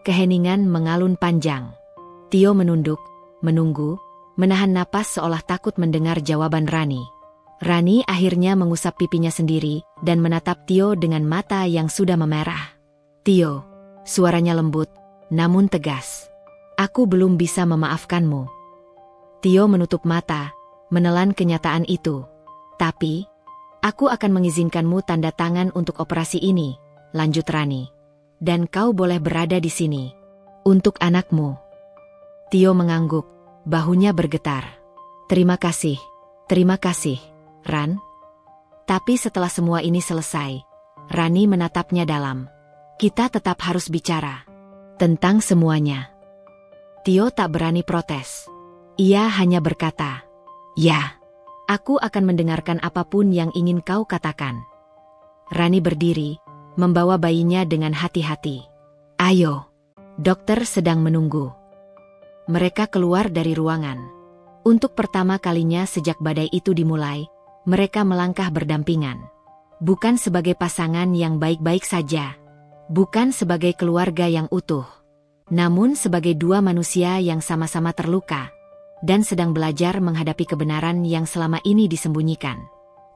Speaker 1: Keheningan mengalun panjang. Tio menunduk, menunggu, menahan napas seolah takut mendengar jawaban Rani. Rani akhirnya mengusap pipinya sendiri dan menatap Tio dengan mata yang sudah memerah. Tio, suaranya lembut, namun tegas. Aku belum bisa memaafkanmu. Tio menutup mata, menelan kenyataan itu. Tapi, aku akan mengizinkanmu tanda tangan untuk operasi ini, lanjut Rani. Dan kau boleh berada di sini. Untuk anakmu. Tio mengangguk, bahunya bergetar. Terima kasih, Ran. Tapi setelah semua ini selesai, Rani menatapnya dalam. Kita tetap harus bicara tentang semuanya. Tio tak berani protes. Ia hanya berkata, ya, aku akan mendengarkan apapun yang ingin kau katakan. Rani berdiri, membawa bayinya dengan hati-hati. Ayo, dokter sedang menunggu. Mereka keluar dari ruangan. Untuk pertama kalinya sejak badai itu dimulai, mereka melangkah berdampingan. Bukan sebagai pasangan yang baik-baik saja. Bukan sebagai keluarga yang utuh. Namun sebagai dua manusia yang sama-sama terluka. Dan sedang belajar menghadapi kebenaran yang selama ini disembunyikan.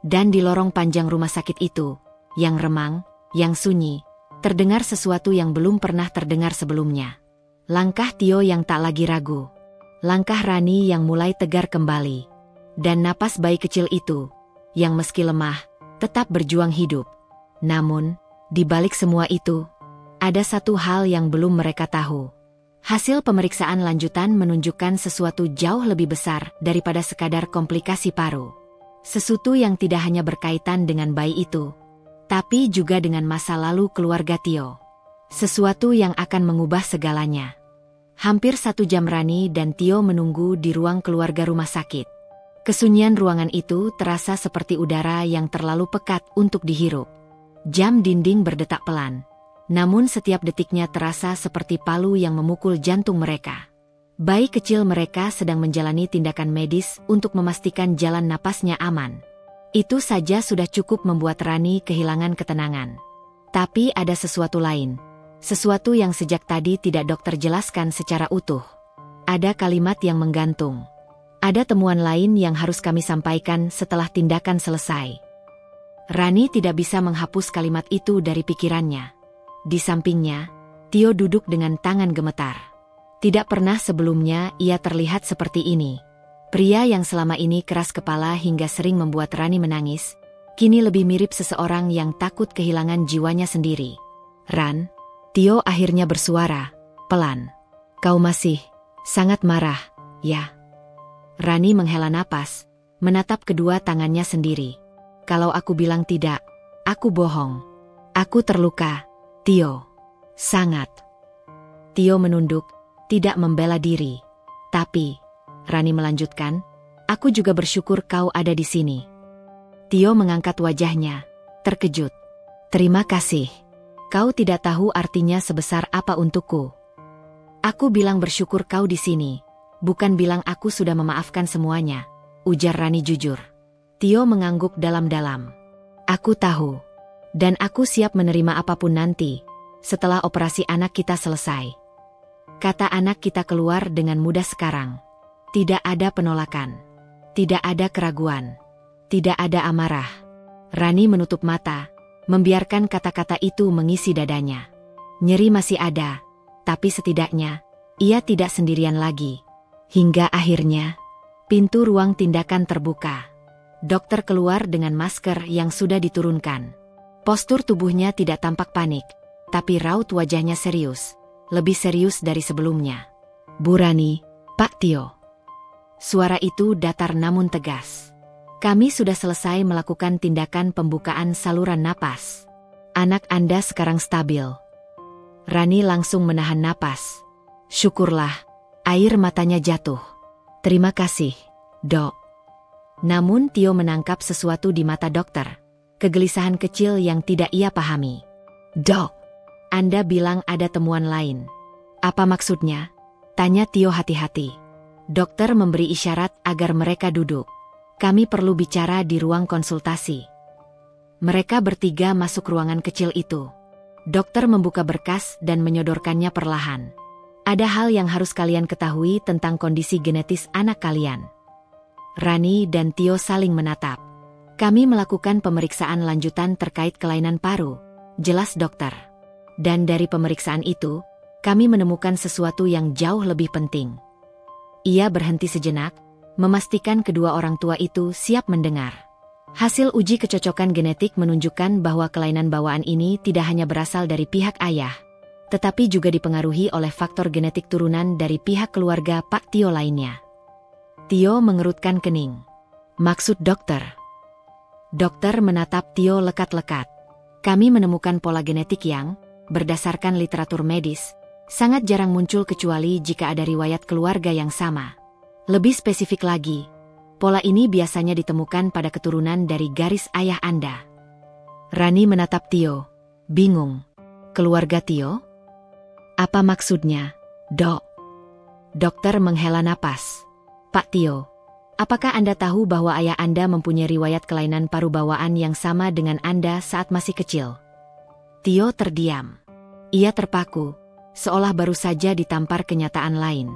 Speaker 1: Dan di lorong panjang rumah sakit itu, yang remang, yang sunyi, terdengar sesuatu yang belum pernah terdengar sebelumnya. Langkah Tio yang tak lagi ragu. Langkah Rani yang mulai tegar kembali. Dan napas bayi kecil itu, yang meski lemah, tetap berjuang hidup. Namun, di balik semua itu, ada satu hal yang belum mereka tahu. Hasil pemeriksaan lanjutan menunjukkan sesuatu jauh lebih besar daripada sekadar komplikasi paru. Sesuatu yang tidak hanya berkaitan dengan bayi itu, tapi juga dengan masa lalu keluarga Tio. Sesuatu yang akan mengubah segalanya. Hampir 1 jam Rani dan Tio menunggu di ruang keluarga rumah sakit. Kesunyian ruangan itu terasa seperti udara yang terlalu pekat untuk dihirup. Jam dinding berdetak pelan. Namun setiap detiknya terasa seperti palu yang memukul jantung mereka. Bayi kecil mereka sedang menjalani tindakan medis untuk memastikan jalan napasnya aman. Itu saja sudah cukup membuat Rani kehilangan ketenangan. Tapi ada sesuatu lain. Sesuatu yang sejak tadi tidak dokter jelaskan secara utuh. Ada kalimat yang menggantung. Ada temuan lain yang harus kami sampaikan setelah tindakan selesai. Rani tidak bisa menghapus kalimat itu dari pikirannya. Di sampingnya, Tio duduk dengan tangan gemetar. Tidak pernah sebelumnya ia terlihat seperti ini. Pria yang selama ini keras kepala hingga sering membuat Rani menangis, kini lebih mirip seseorang yang takut kehilangan jiwanya sendiri. "Ran," Tio akhirnya bersuara, pelan. "Kau masih sangat marah, ya?" Rani menghela napas, menatap kedua tangannya sendiri. "Kalau aku bilang tidak, aku bohong. Aku terluka, Tio. Sangat." Tio menunduk, tidak membela diri. "Tapi," Rani melanjutkan, "aku juga bersyukur kau ada di sini." Tio mengangkat wajahnya, terkejut. "Terima kasih. Kau tidak tahu artinya sebesar apa untukku." "Aku bilang bersyukur kau di sini, bukan bilang aku sudah memaafkan semuanya," ujar Rani jujur. Tio mengangguk dalam-dalam. "Aku tahu. Dan aku siap menerima apapun nanti, setelah operasi anak kita selesai." Kata anak kita keluar dengan mudah sekarang. Tidak ada penolakan. Tidak ada keraguan. Tidak ada amarah. Rani menutup mata, membiarkan kata-kata itu mengisi dadanya. Nyeri masih ada, tapi setidaknya, ia tidak sendirian lagi. Hingga akhirnya, pintu ruang tindakan terbuka. Dokter keluar dengan masker yang sudah diturunkan. Postur tubuhnya tidak tampak panik, tapi raut wajahnya serius. Lebih serius dari sebelumnya. "Bu Rani, Pak Tio." Suara itu datar namun tegas. "Kami sudah selesai melakukan tindakan pembukaan saluran napas. Anak Anda sekarang stabil." Rani langsung menahan napas. "Syukurlah." Air matanya jatuh. "Terima kasih, Dok." Namun Tio menangkap sesuatu di mata dokter. Kegelisahan kecil yang tidak ia pahami. "Dok, Anda bilang ada temuan lain. Apa maksudnya?" tanya Tio hati-hati. Dokter memberi isyarat agar mereka duduk. "Kami perlu bicara di ruang konsultasi." Mereka bertiga masuk ruangan kecil itu. Dokter membuka berkas dan menyodorkannya perlahan. "Ada hal yang harus kalian ketahui tentang kondisi genetis anak kalian." Rani dan Tio saling menatap. "Kami melakukan pemeriksaan lanjutan terkait kelainan paru," jelas dokter. "Dan dari pemeriksaan itu, kami menemukan sesuatu yang jauh lebih penting." Ia berhenti sejenak, memastikan kedua orang tua itu siap mendengar. Hasil uji kecocokan genetik menunjukkan bahwa kelainan bawaan ini tidak hanya berasal dari pihak ayah, tetapi juga dipengaruhi oleh faktor genetik turunan dari pihak keluarga Pak Tio lainnya. Tio mengerutkan kening. "Maksud dokter?" Dokter menatap Tio lekat-lekat. "Kami menemukan pola genetik yang, berdasarkan literatur medis, sangat jarang muncul kecuali jika ada riwayat keluarga yang sama. Lebih spesifik lagi, pola ini biasanya ditemukan pada keturunan dari garis ayah Anda." Rani menatap Tio, bingung. "Keluarga Tio? Apa maksudnya, Dok?" Dokter menghela napas. "Pak Tio, apakah Anda tahu bahwa ayah Anda mempunyai riwayat kelainan paru bawaan yang sama dengan Anda saat masih kecil?" Tio terdiam. Ia terpaku, seolah baru saja ditampar kenyataan lain.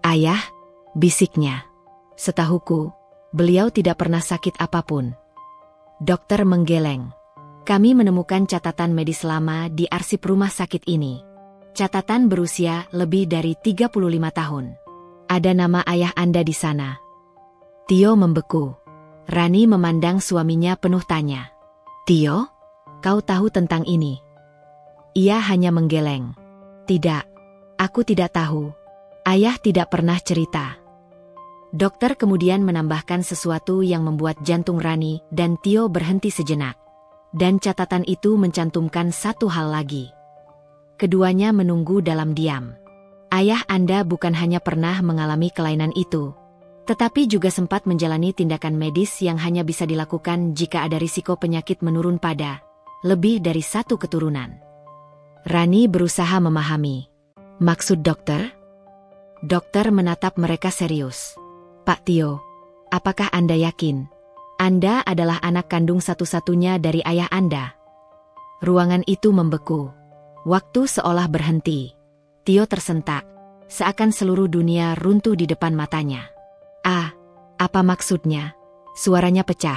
Speaker 1: "Ayah?" bisiknya. "Setahuku, beliau tidak pernah sakit apapun." Dokter menggeleng. "Kami menemukan catatan medis lama di arsip rumah sakit ini. Catatan berusia lebih dari 35 tahun. Ada nama ayah Anda di sana." Tio membeku. Rani memandang suaminya penuh tanya. "Tio? kau tahu tentang ini? Ia hanya menggeleng. Tidak, aku tidak tahu. Ayah tidak pernah cerita. Dokter kemudian menambahkan sesuatu yang membuat jantung Rani dan Tio berhenti sejenak. Dan catatan itu mencantumkan satu hal lagi. Keduanya menunggu dalam diam. Ayah Anda bukan hanya pernah mengalami kelainan itu, tetapi juga sempat menjalani tindakan medis yang hanya bisa dilakukan jika ada risiko penyakit menurun pada lebih dari satu keturunan. Rani berusaha memahami. Maksud dokter? Dokter menatap mereka serius. Pak Tio, apakah Anda yakin Anda adalah anak kandung satu-satunya dari ayah Anda? Ruangan itu membeku. Waktu seolah berhenti. Tio tersentak, seakan seluruh dunia runtuh di depan matanya. Ah, apa maksudnya? Suaranya pecah.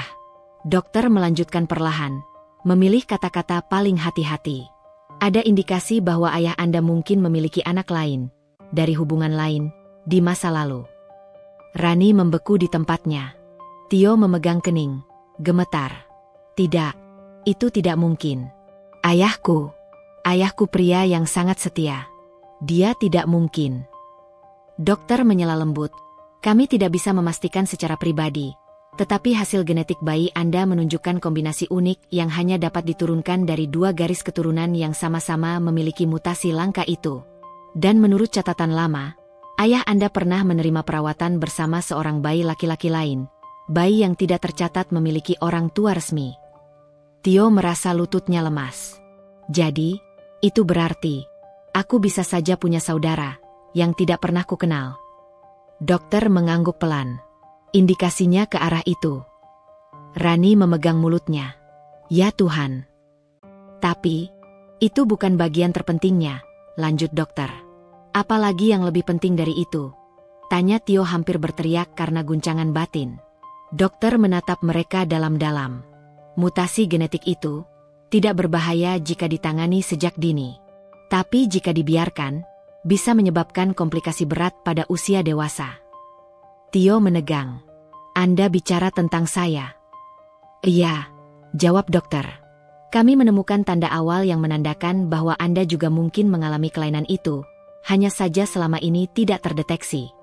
Speaker 1: Dokter melanjutkan perlahan, memilih kata-kata paling hati-hati. Ada indikasi bahwa ayah Anda mungkin memiliki anak lain, dari hubungan lain, di masa lalu. Rani membeku di tempatnya. Tio memegang kening, gemetar. Tidak, itu tidak mungkin. Ayahku pria yang sangat setia. Dia tidak mungkin. Dokter menyela lembut. Kami tidak bisa memastikan secara pribadi, tetapi hasil genetik bayi Anda menunjukkan kombinasi unik yang hanya dapat diturunkan dari dua garis keturunan yang sama-sama memiliki mutasi langka itu. Dan menurut catatan lama, ayah Anda pernah menerima perawatan bersama seorang bayi laki-laki lain, bayi yang tidak tercatat memiliki orang tua resmi. Tio merasa lututnya lemas. Jadi, itu berarti, aku bisa saja punya saudara, yang tidak pernah kukenal. Dokter mengangguk pelan. Indikasinya ke arah itu. Rani memegang mulutnya. Ya Tuhan. Tapi, itu bukan bagian terpentingnya, lanjut dokter. Apalagi yang lebih penting dari itu? Tanya Tio hampir berteriak karena guncangan batin. Dokter menatap mereka dalam-dalam. Mutasi genetik itu tidak berbahaya jika ditangani sejak dini. Tapi jika dibiarkan, bisa menyebabkan komplikasi berat pada usia dewasa. Tio menegang. Anda bicara tentang saya? Iya, jawab dokter. Kami menemukan tanda awal yang menandakan bahwa Anda juga mungkin mengalami kelainan itu, hanya saja selama ini tidak terdeteksi.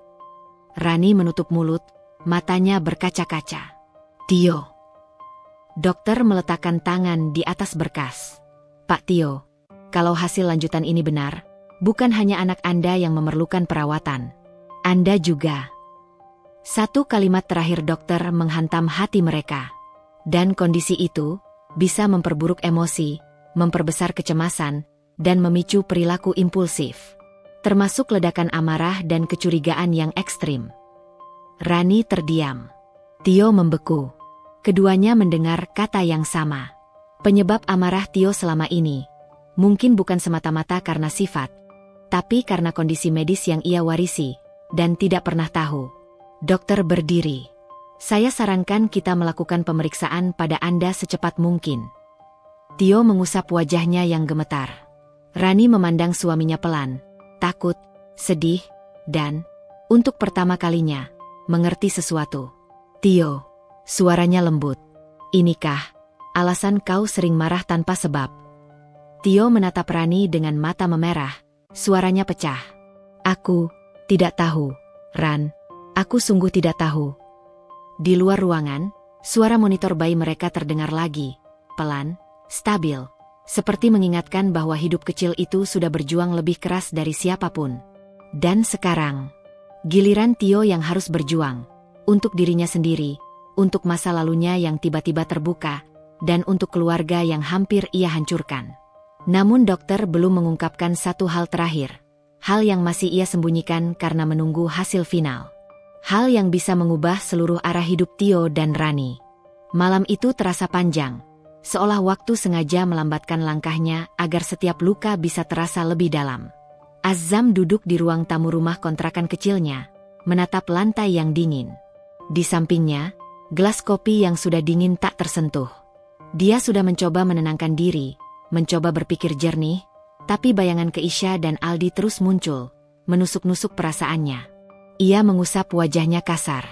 Speaker 1: Rani menutup mulut, matanya berkaca-kaca. Tio. Dokter meletakkan tangan di atas berkas. Pak Tio, kalau hasil lanjutan ini benar, bukan hanya anak Anda yang memerlukan perawatan. Anda juga. Satu kalimat terakhir dokter menghantam hati mereka. Dan kondisi itu bisa memperburuk emosi, memperbesar kecemasan, dan memicu perilaku impulsif. Termasuk ledakan amarah dan kecurigaan yang ekstrim. Rani terdiam. Tio membeku. Keduanya mendengar kata yang sama. Penyebab amarah Tio selama ini mungkin bukan semata-mata karena sifat, tapi karena kondisi medis yang ia warisi dan tidak pernah tahu. Dokter berdiri. Saya sarankan kita melakukan pemeriksaan pada Anda secepat mungkin. Tio mengusap wajahnya yang gemetar. Rani memandang suaminya pelan, takut, sedih, dan, untuk pertama kalinya, mengerti sesuatu. Tio, suaranya lembut. Inikah alasan kau sering marah tanpa sebab? Tio menatap Rani dengan mata memerah, suaranya pecah. Aku tidak tahu, Ran. Aku sungguh tidak tahu. Di luar ruangan, suara monitor bayi mereka terdengar lagi, pelan, stabil, seperti mengingatkan bahwa hidup kecil itu sudah berjuang lebih keras dari siapapun. Dan sekarang, giliran Tio yang harus berjuang, untuk dirinya sendiri, untuk masa lalunya yang tiba-tiba terbuka, dan untuk keluarga yang hampir ia hancurkan. Namun dokter belum mengungkapkan satu hal terakhir, hal yang masih ia sembunyikan karena menunggu hasil final. Hal yang bisa mengubah seluruh arah hidup Tio dan Rani. Malam itu terasa panjang, seolah waktu sengaja melambatkan langkahnya agar setiap luka bisa terasa lebih dalam. Azam duduk di ruang tamu rumah kontrakan kecilnya, menatap lantai yang dingin. Di sampingnya, gelas kopi yang sudah dingin tak tersentuh. Dia sudah mencoba menenangkan diri, mencoba berpikir jernih, tapi bayangan Keisha dan Aldi terus muncul, menusuk-nusuk perasaannya. Ia mengusap wajahnya kasar.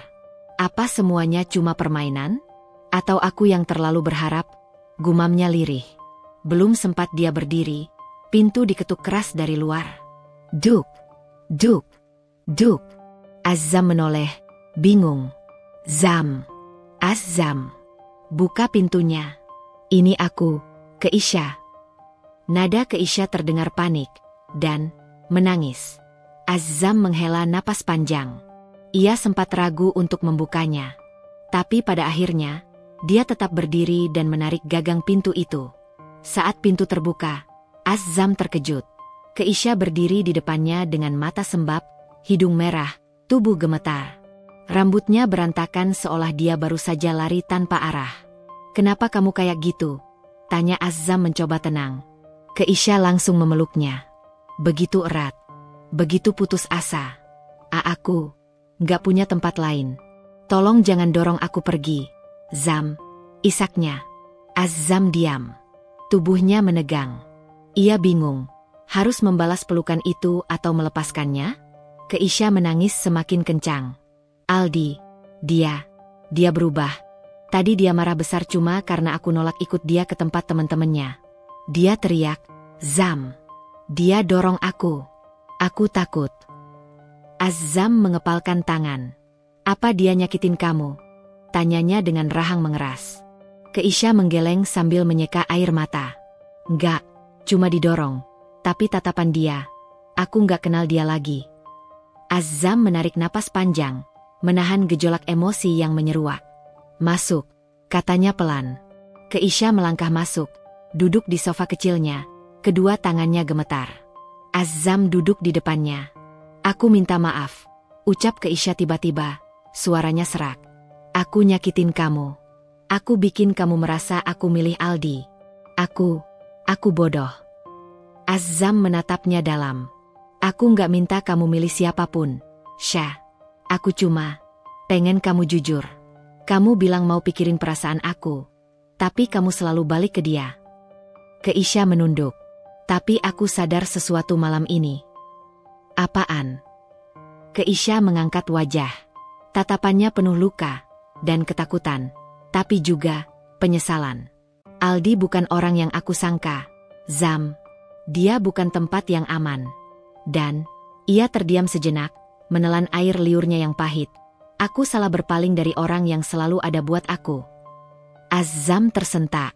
Speaker 1: Apa semuanya cuma permainan? Atau aku yang terlalu berharap? Gumamnya lirih. Belum sempat dia berdiri, pintu diketuk keras dari luar. Duk, duk, duk. Azam menoleh, bingung. Zam, Azam. Buka pintunya. Ini aku, Keisha. Nada Keisha terdengar panik dan menangis. Azam menghela napas panjang. Ia sempat ragu untuk membukanya. Tapi pada akhirnya, dia tetap berdiri dan menarik gagang pintu itu. Saat pintu terbuka, Azam terkejut. Keisha berdiri di depannya dengan mata sembab, hidung merah, tubuh gemetar. Rambutnya berantakan seolah dia baru saja lari tanpa arah. "Kenapa kamu kayak gitu?" tanya Azam mencoba tenang. Keisha langsung memeluknya. Begitu erat, begitu putus asa. Aku gak punya tempat lain. Tolong jangan dorong aku pergi, Zam," isaknya. Azam diam. Tubuhnya menegang. Ia bingung, harus membalas pelukan itu atau melepaskannya? Keisha menangis semakin kencang. "Aldi, dia berubah. Tadi dia marah besar cuma karena aku nolak ikut dia ke tempat teman-temannya. Dia teriak, 'Zam!' Dia dorong aku. Aku takut." Azam mengepalkan tangan. "Apa dia nyakitin kamu?" tanyanya dengan rahang mengeras. Keisha menggeleng sambil menyeka air mata. "Enggak, cuma didorong. Tapi tatapan dia, aku nggak kenal dia lagi." Azam menarik napas panjang, menahan gejolak emosi yang menyeruak. "Masuk," katanya pelan. Keisha melangkah masuk, duduk di sofa kecilnya, kedua tangannya gemetar. Azam duduk di depannya. "Aku minta maaf," ucap Keisha tiba-tiba, suaranya serak. "Aku nyakitin kamu. Aku bikin kamu merasa aku milih Aldi. Aku bodoh." Azam menatapnya dalam. "Aku nggak minta kamu milih siapapun, Syah. Aku cuma pengen kamu jujur. Kamu bilang mau pikirin perasaan aku, tapi kamu selalu balik ke dia." Keisha menunduk. "Tapi aku sadar sesuatu malam ini." "Apaan?" Keisha mengangkat wajah. Tatapannya penuh luka dan ketakutan, tapi juga penyesalan. "Aldi bukan orang yang aku sangka, Zam. Dia bukan tempat yang aman." Dan ia terdiam sejenak, menelan air liurnya yang pahit. "Aku salah berpaling dari orang yang selalu ada buat aku." Azam tersentak.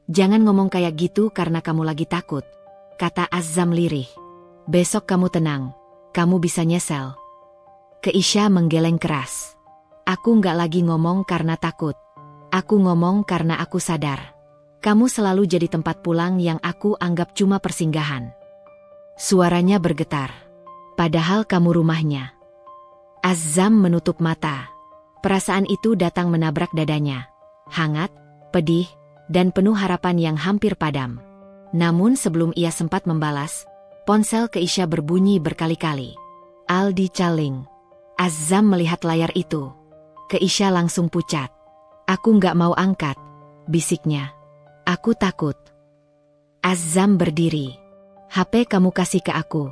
Speaker 1: "Jangan ngomong kayak gitu karena kamu lagi takut," kata Azam lirih. "Besok kamu tenang, kamu bisa nyesel." Keisha menggeleng keras. "Aku nggak lagi ngomong karena takut. Aku ngomong karena aku sadar. Kamu selalu jadi tempat pulang yang aku anggap cuma persinggahan." Suaranya bergetar. "Padahal kamu rumahnya." Azam menutup mata. Perasaan itu datang menabrak dadanya. Hangat, pedih, dan penuh harapan yang hampir padam. Namun sebelum ia sempat membalas, ponsel Keisha berbunyi berkali-kali. "Aldi calling." Azam melihat layar itu. Keisha langsung pucat. "Aku nggak mau angkat," bisiknya. "Aku takut." Azam berdiri. "HP kamu kasih ke aku."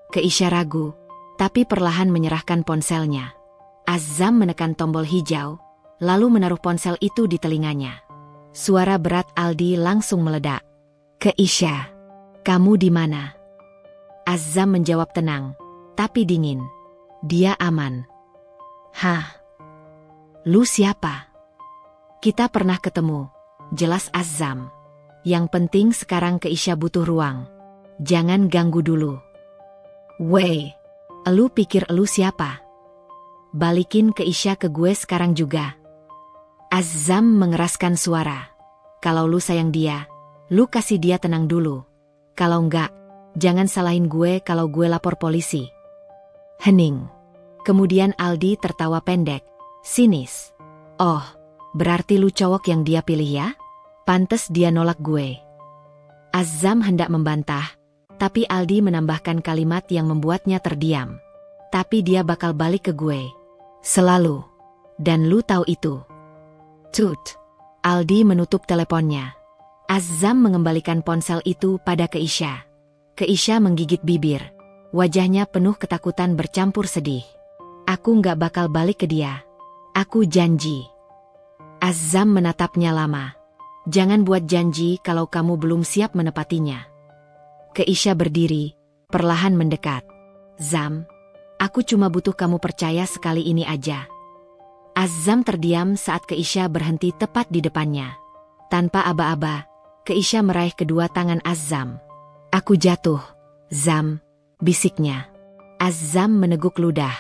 Speaker 1: Keisha ragu, tapi perlahan menyerahkan ponselnya. Azam menekan tombol hijau, lalu menaruh ponsel itu di telinganya. Suara berat Aldi langsung meledak. "Keisha, kamu di mana?" Azam menjawab tenang, tapi dingin. "Dia aman." "Hah? Lu siapa?" "Kita pernah ketemu," jelas Azam. "Yang penting sekarang Keisha butuh ruang. Jangan ganggu dulu." "Weh, lu pikir lu siapa? Balikin Keisha ke gue sekarang juga." Azam mengeraskan suara. "Kalau lu sayang dia, lu kasih dia tenang dulu. Kalau enggak, jangan salahin gue kalau gue lapor polisi." Hening. Kemudian Aldi tertawa pendek, sinis. "Oh, berarti lu cowok yang dia pilih ya? Pantes dia nolak gue." Azam hendak membantah, tapi Aldi menambahkan kalimat yang membuatnya terdiam. "Tapi dia bakal balik ke gue. Selalu. Dan lu tahu itu." Tut. Aldi menutup teleponnya. Azam mengembalikan ponsel itu pada Keisha. Keisha menggigit bibir. Wajahnya penuh ketakutan bercampur sedih. "Aku nggak bakal balik ke dia. Aku janji." Azam menatapnya lama. Jangan buat janji kalau kamu belum siap menepatinya. Keisha berdiri, perlahan mendekat. Zam, aku cuma butuh kamu percaya sekali ini aja. Azam terdiam saat Keisha berhenti tepat di depannya. Tanpa aba-aba, Keisha meraih kedua tangan Azam. Aku jatuh, Zam, bisiknya. Azam meneguk ludah.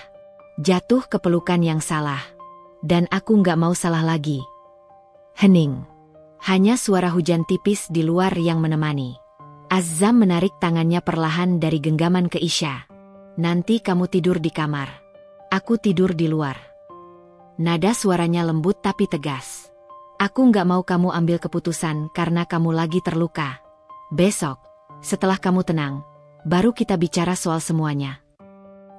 Speaker 1: Jatuh ke pelukan yang salah. Dan aku nggak mau salah lagi. Hening. Hanya suara hujan tipis di luar yang menemani. Azam menarik tangannya perlahan dari genggaman Keisha. Nanti kamu tidur di kamar. Aku tidur di luar. Nada suaranya lembut tapi tegas. Aku nggak mau kamu ambil keputusan karena kamu lagi terluka. Besok, setelah kamu tenang, baru kita bicara soal semuanya.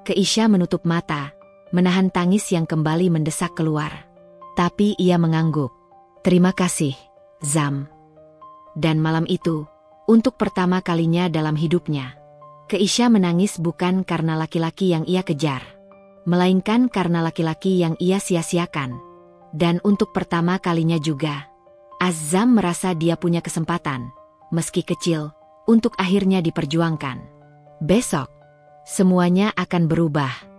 Speaker 1: Keisha menutup mata, menahan tangis yang kembali mendesak keluar. Tapi ia mengangguk. Terima kasih, Zam. Dan malam itu, untuk pertama kalinya dalam hidupnya, Keisha menangis bukan karena laki-laki yang ia kejar, melainkan karena laki-laki yang ia sia-siakan. Dan untuk pertama kalinya juga, Azam merasa dia punya kesempatan, meski kecil, untuk akhirnya diperjuangkan. Besok, semuanya akan berubah.